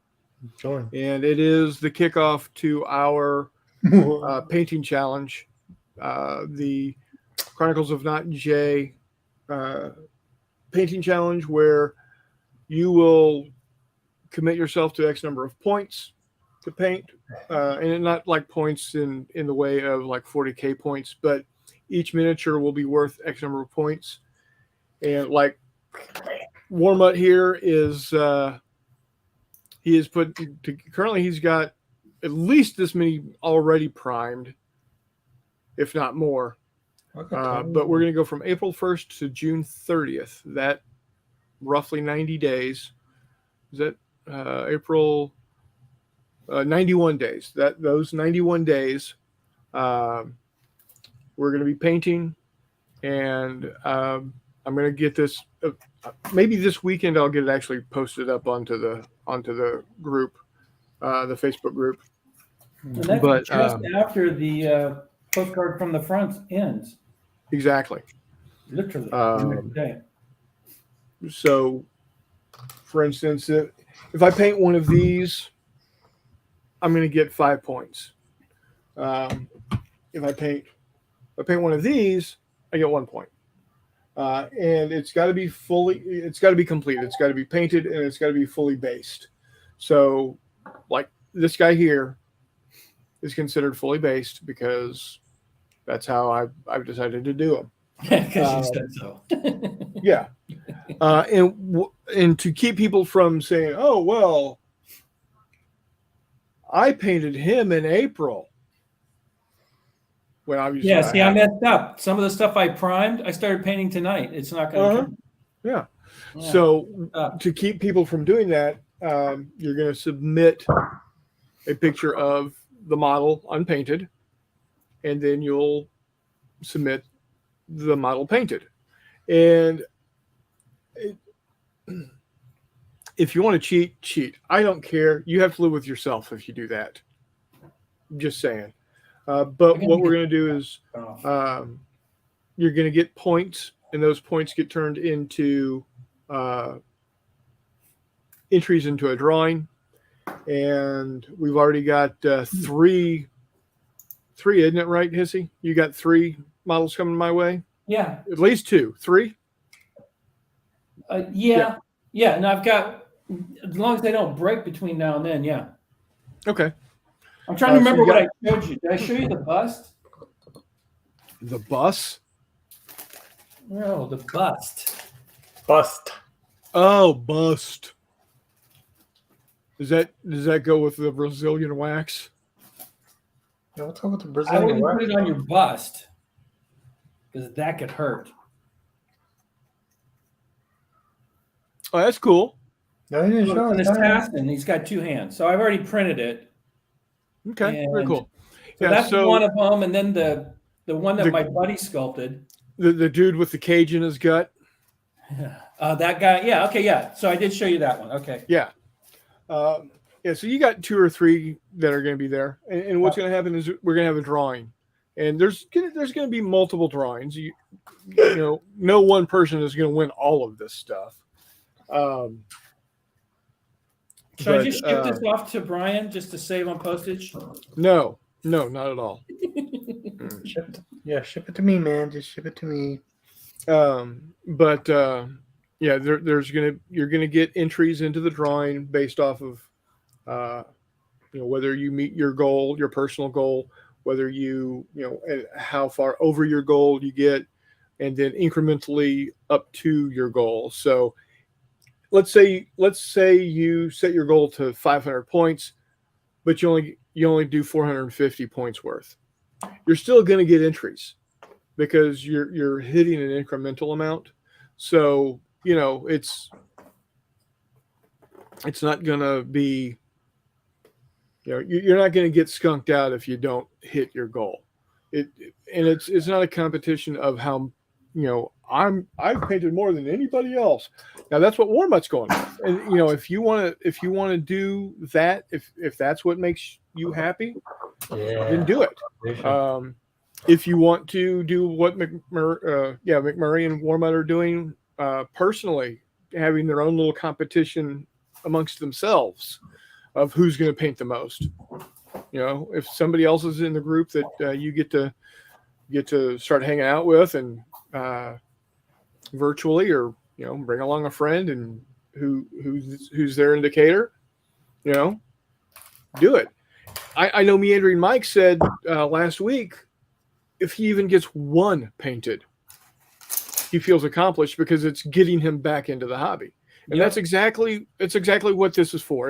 join. And it is the kickoff to our painting challenge, the Chronicles of Not Jay painting challenge, where you will commit yourself to X number of points to paint, and not like points in the way of like 40K points, but each miniature will be worth X number of points. And like Warmut here is he is currently he's got at least this many already primed, if not more. But we're going to go from April 1st to June 30th. That roughly 90 days. Is that April? 91 days. Those 91 days, we're going to be painting, and I'm going to get this. Maybe this weekend I'll get it actually posted up onto the group, the Facebook group. And that's just after the postcard from the front ends. Exactly. Literally. Okay. So, for instance, if I paint one of these, I'm going to get 5 points. If I paint one of these, I get 1 point. And it's got to be complete. It's got to be painted, and it's got to be fully based. So, like this guy here is considered fully based because that's how I've decided to do them. Because you said so. Yeah. And to keep people from saying, "Oh, well, I painted him in April." When obviously, I messed up. Some of the stuff I primed, I started painting tonight. It's not going to. Yeah. So to keep people from doing that, you're going to submit a picture of the model unpainted, and then you'll submit the model painted. And if you want to cheat. I don't care. You have to live with yourself if you do that. I'm just saying. But what we're going to do is you're going to get points, and those points get turned into entries into a drawing. And we've already got three, isn't it right, Hissy? You got 3 models coming my way? Yeah. At least 2, 3. Yeah. Yeah. And I've got, as long as they don't break between now and then. Yeah. Okay. I'm trying to So remember you what got- I showed you. Did I show you the bust? The bus. No, the bust. Bust. Oh, bust. Does that go with the Brazilian wax? Yeah, what's up with the I Brazilian wouldn't wax? put it on your bust because that could hurt. Oh, that's cool. No, you didn't Look, show on us this that. assassin, he's got 2 hands. So I've already printed it. Okay, very And cool. So Yeah, that's so- one of them. And then the one that The- my buddy sculpted. The dude with the cage in his gut. That guy. Yeah. Okay. Yeah. So I did show you that one. Okay. Yeah. Yeah. So you got 2 or 3 that are going to be there, and what's going to happen is we're going to have a drawing, and there's going to be multiple drawings. You know, no one person is going to win all of this stuff. Should I just ship this off to Brian just to save on postage? No, not at all. Ship it to me, man. Just ship it to me. Yeah, you're gonna get entries into the drawing based off of whether you meet your goal, your personal goal, whether and how far over your goal you get, and then incrementally up to your goal. So let's say you set your goal to 500 points, but you only do 450 points worth. You're still going to get entries because you're hitting an incremental amount. So it's not going to be, you're not going to get skunked out if you don't hit your goal. It's not a competition of how, I've painted more than anybody else. Now that's what Warmutt's going with. And if you want to do that, if that's what makes you happy, then do it. If you want to do what McMurray and Warmutt are doing personally, having their own little competition amongst themselves of who's going to paint the most. If somebody else is in the group that you get to start hanging out with and virtually, or bring along a friend and who's their indicator, do it. I know Meandering Mike said last week, if he even gets 1 painted, he feels accomplished because it's getting him back into the hobby. And Yep. that's exactly what this is for.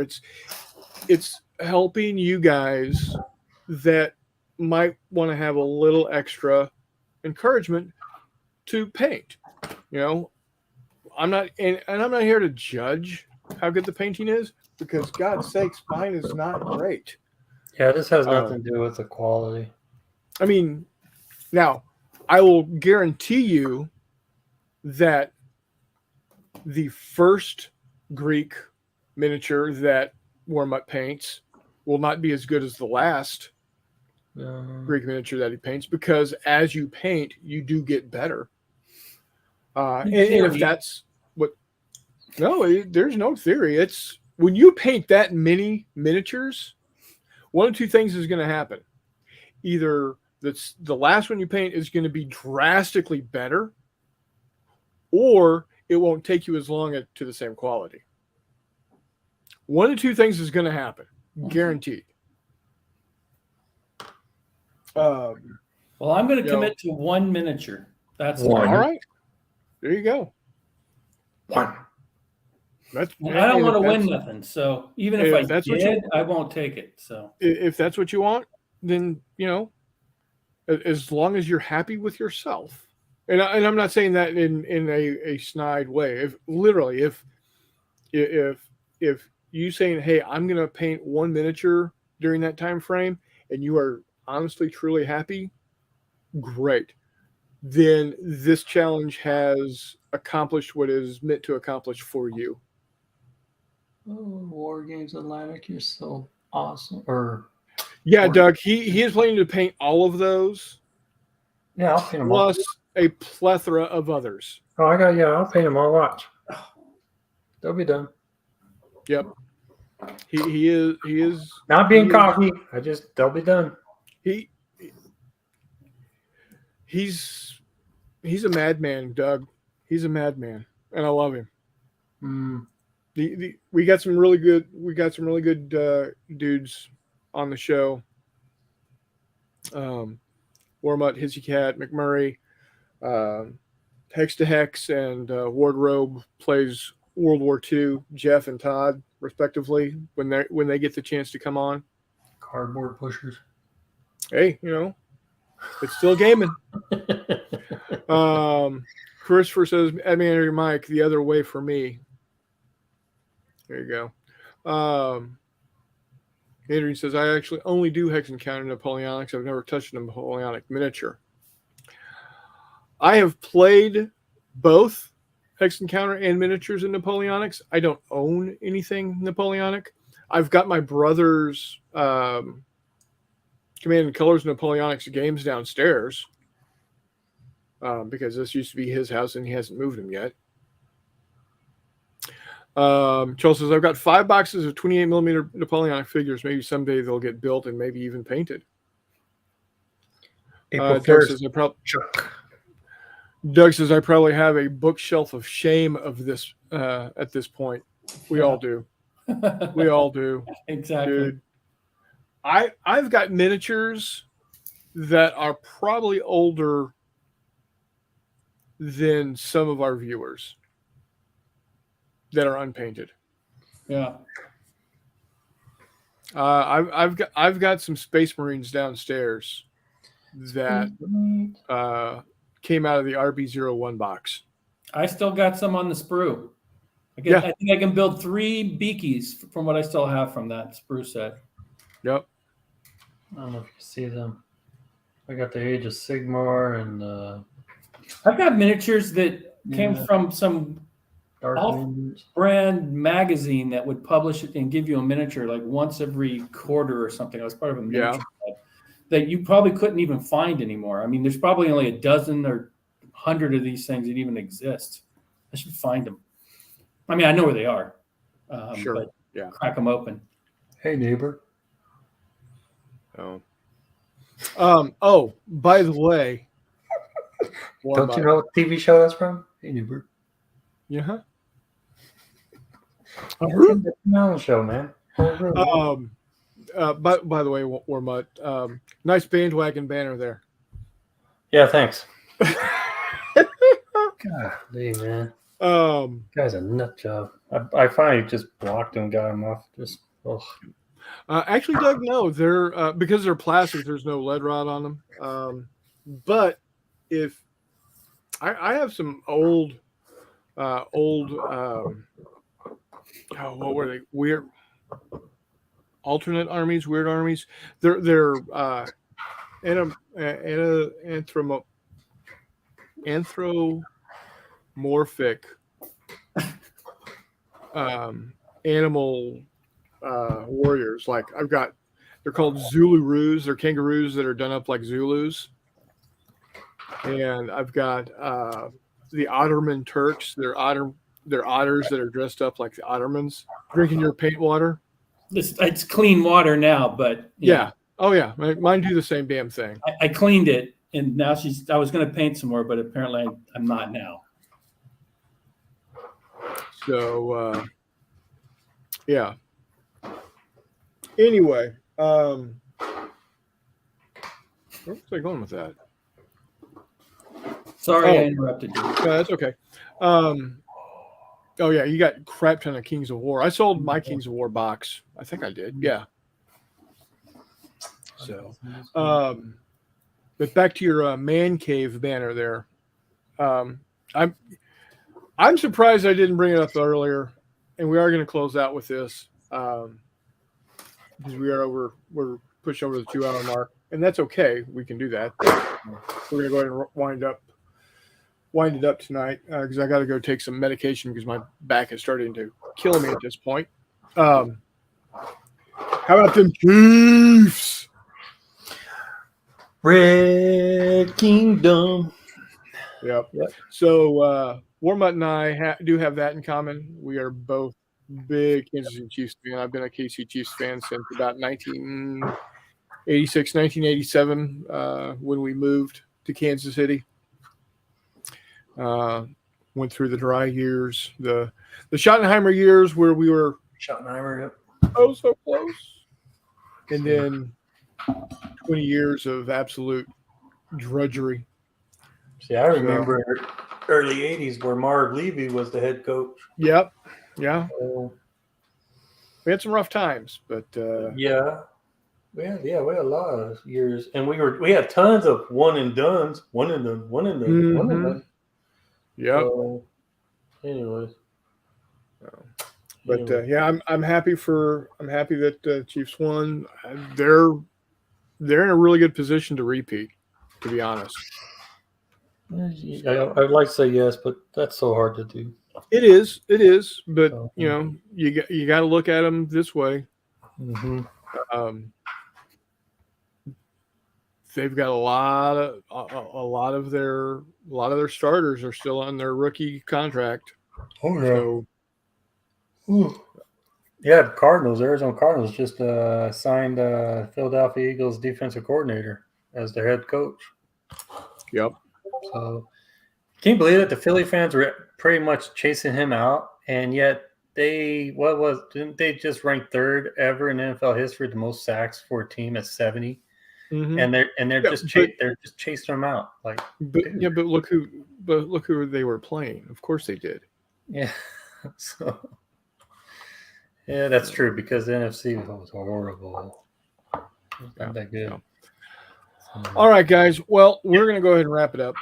It's helping you guys that might want to have a little extra encouragement to paint. I'm not here to judge how good the painting is, because God's sakes, mine is not great. Yeah, this has nothing to do with the quality. I mean, now I will guarantee you that the first Greek miniature that Warmutt paints will not be as good as the last Greek miniature that he paints, because as you paint, you do get better. And if that's what, there's no theory. It's when you paint that many miniatures, one of 2 things is going to happen. Either the last one you paint is going to be drastically better, or it won't take you as long to the same quality. One of 2 things is going to happen, guaranteed. Well, I'm going to commit to 1 miniature. That's One. All right. There you go. One. That's. I don't want to win that's- nothing. So even if If I that's what did, I won't take it. So If that's what you want, then as long as you're happy with yourself. And I'm not saying that in a snide way. If you saying, hey, I'm going to paint 1 miniature during that time frame, and you are honestly truly happy, great. Then this challenge has accomplished what it is meant to accomplish for you. Oh, War Games Atlantic, you're so awesome. Or Yeah, Doug, he is planning to paint all of those, yeah, I'll paint them all. plus a plethora of others. Oh, I'll paint them all. Watch. They'll be done. Yep. He is Not being He- cocky. They'll be done. he's he's a madman, Doug. He's a madman, and I love him. Mm. We got some really good dudes on the show. Warmut, Hissy Cat, McMurray, Hex to Hex, and Wardrobe plays World War II. Jeff and Todd, respectively, when they get the chance to come on. Cardboard pushers. Hey, it's still gaming. Christopher says, Admin Mike, the other way for me. There you go. Adrian says, I actually only do Hex Encounter Napoleonics. I've never touched a Napoleonic miniature. I have played both Hex Encounter and miniatures in Napoleonics. I don't own anything Napoleonic. I've got my brother's Command and Colors Napoleonics games downstairs because this used to be his house and he hasn't moved them yet. Charles says, I've got 5 boxes of 28 millimeter Napoleonic figures. Maybe someday they'll get built and maybe even painted. April Doug says, I probably have a bookshelf of shame of this at this point. We all do. We all do. Exactly. Dude. I've got miniatures that are probably older than some of our viewers that are unpainted. Yeah. I've got some Space Marines downstairs that came out of the RB01 box. I still got some on the sprue. I think I can build 3 beakies from what I still have from that sprue set. Yep. I don't know if you see them. I got the Age of Sigmar and I've got miniatures that came from some Dark Winds. brand magazine that would publish it and give you a miniature like once every quarter or something. I was part of a miniature club that you probably couldn't even find anymore. I mean, there's probably only a dozen or 100 of these things that even exist. I should find them. I mean, I know where they are. Sure. But Yeah. crack them open. Hey, neighbor. Oh. By the way, Don't you know what TV show that's from? Hey, neighbor. Yeah. No show, man. By the way, Warmut, nice bandwagon banner there. Yeah, thanks. God, man. Guy's a nut job. I finally just blocked him, got him off. Just actually, Doug, no, they're because they're plastic. There's no lead rod on them. But if I have some old, what were they? Weird alternate armies, weird armies. They're anthropomorphic animal warriors. Like they're called Zuluroos. They're kangaroos that are done up like Zulus. And I've got the Ottoman Turks. They're otters that are dressed up like the Ottomans, drinking your paint water. It's clean water now, but yeah. Oh yeah, mine do the same damn thing. I cleaned it, and now I was going to paint some more, but apparently I'm not now. So yeah. Anyway, where was I going with that? Sorry, I interrupted you. No, that's okay. Oh yeah, you got crap ton of Kings of War. I sold my Kings of War box. I think I did. Yeah. So, but back to your man cave banner there. I'm surprised I didn't bring it up earlier, and we are going to close out with this because we're pushing over the 2-hour mark, and that's okay. We can do that. We're going to go ahead and wind it up tonight because I got to go take some medication because my back is starting to kill me at this point. How about them Chiefs? Red Kingdom. Yep. So Warmut and I do have that in common. We are both big Kansas City Chiefs fan. I've been a KC Chiefs fan since about 1986, 1987 when we moved to Kansas City. Went through the dry years, the Schottenheimer years where we were Schottenheimer, yep. oh so close, and then 20 years of absolute drudgery. See, I remember early 80s where Marv Levy was the head coach. Yep. Yeah. So, We had some rough times, but yeah. We had a lot of years. And we had tons of one and dones. yep. So, anyways. But yeah, I'm happy that Chiefs won. They're in a really good position to repeat, to be honest. I'd like to say yes, but that's so hard to do. It is, but Okay. you know, you got to look at them this way. Mm-hmm. They've got a lot of their starters are still on their rookie contract. Oh yeah. So Yeah, the Arizona Cardinals just signed Philadelphia Eagles defensive coordinator as their head coach. yep. So, can you believe that the Philly fans were pretty much chasing him out, and yet didn't they just rank third ever in NFL history, the most sacks for a team at 70, Mhm. and they're Yeah, just chasing him out, like but look who they were playing. Of course they did. yeah. So yeah, that's true because the NFC was horrible. It was not that good. Yeah. All right, guys. Well, we're going to go ahead and wrap it up.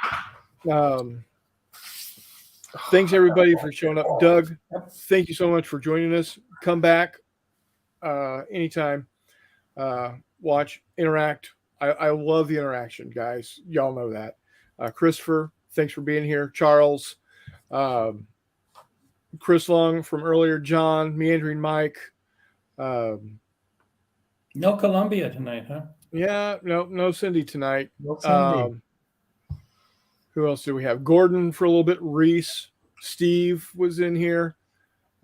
Thanks everybody for showing up. Doug, thank you so much for joining us. Come back anytime. Watch, interact. I love the interaction, guys. Y'all know that. Christopher, thanks for being here. Charles, Chris Long from earlier, John, Meandering Mike. No Columbia tonight, huh? Yeah, no Cindy tonight. What's Cindy? Who else do we have? Gordon for a little bit. Reese, Steve was in here.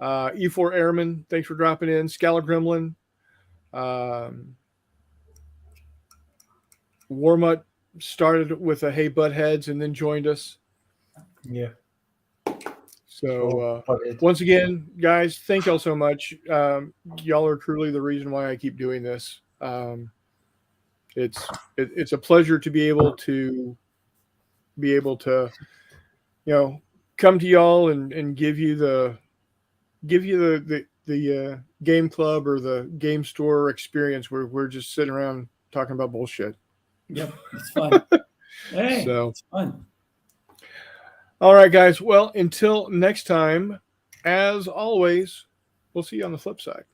E4 Airman, thanks for dropping in. Scala Gremlin. Warmut started with a Hey Buttheads and then joined us. Yeah. So once again, guys, thank y'all so much. Y'all are truly the reason why I keep doing this. It's a pleasure to be able to come to y'all and give you the game club or the game store experience where we're just sitting around talking about bullshit. Yep, it's fun. Hey, So it's fun. all right, guys. Well, until next time, as always, we'll see you on the flip side.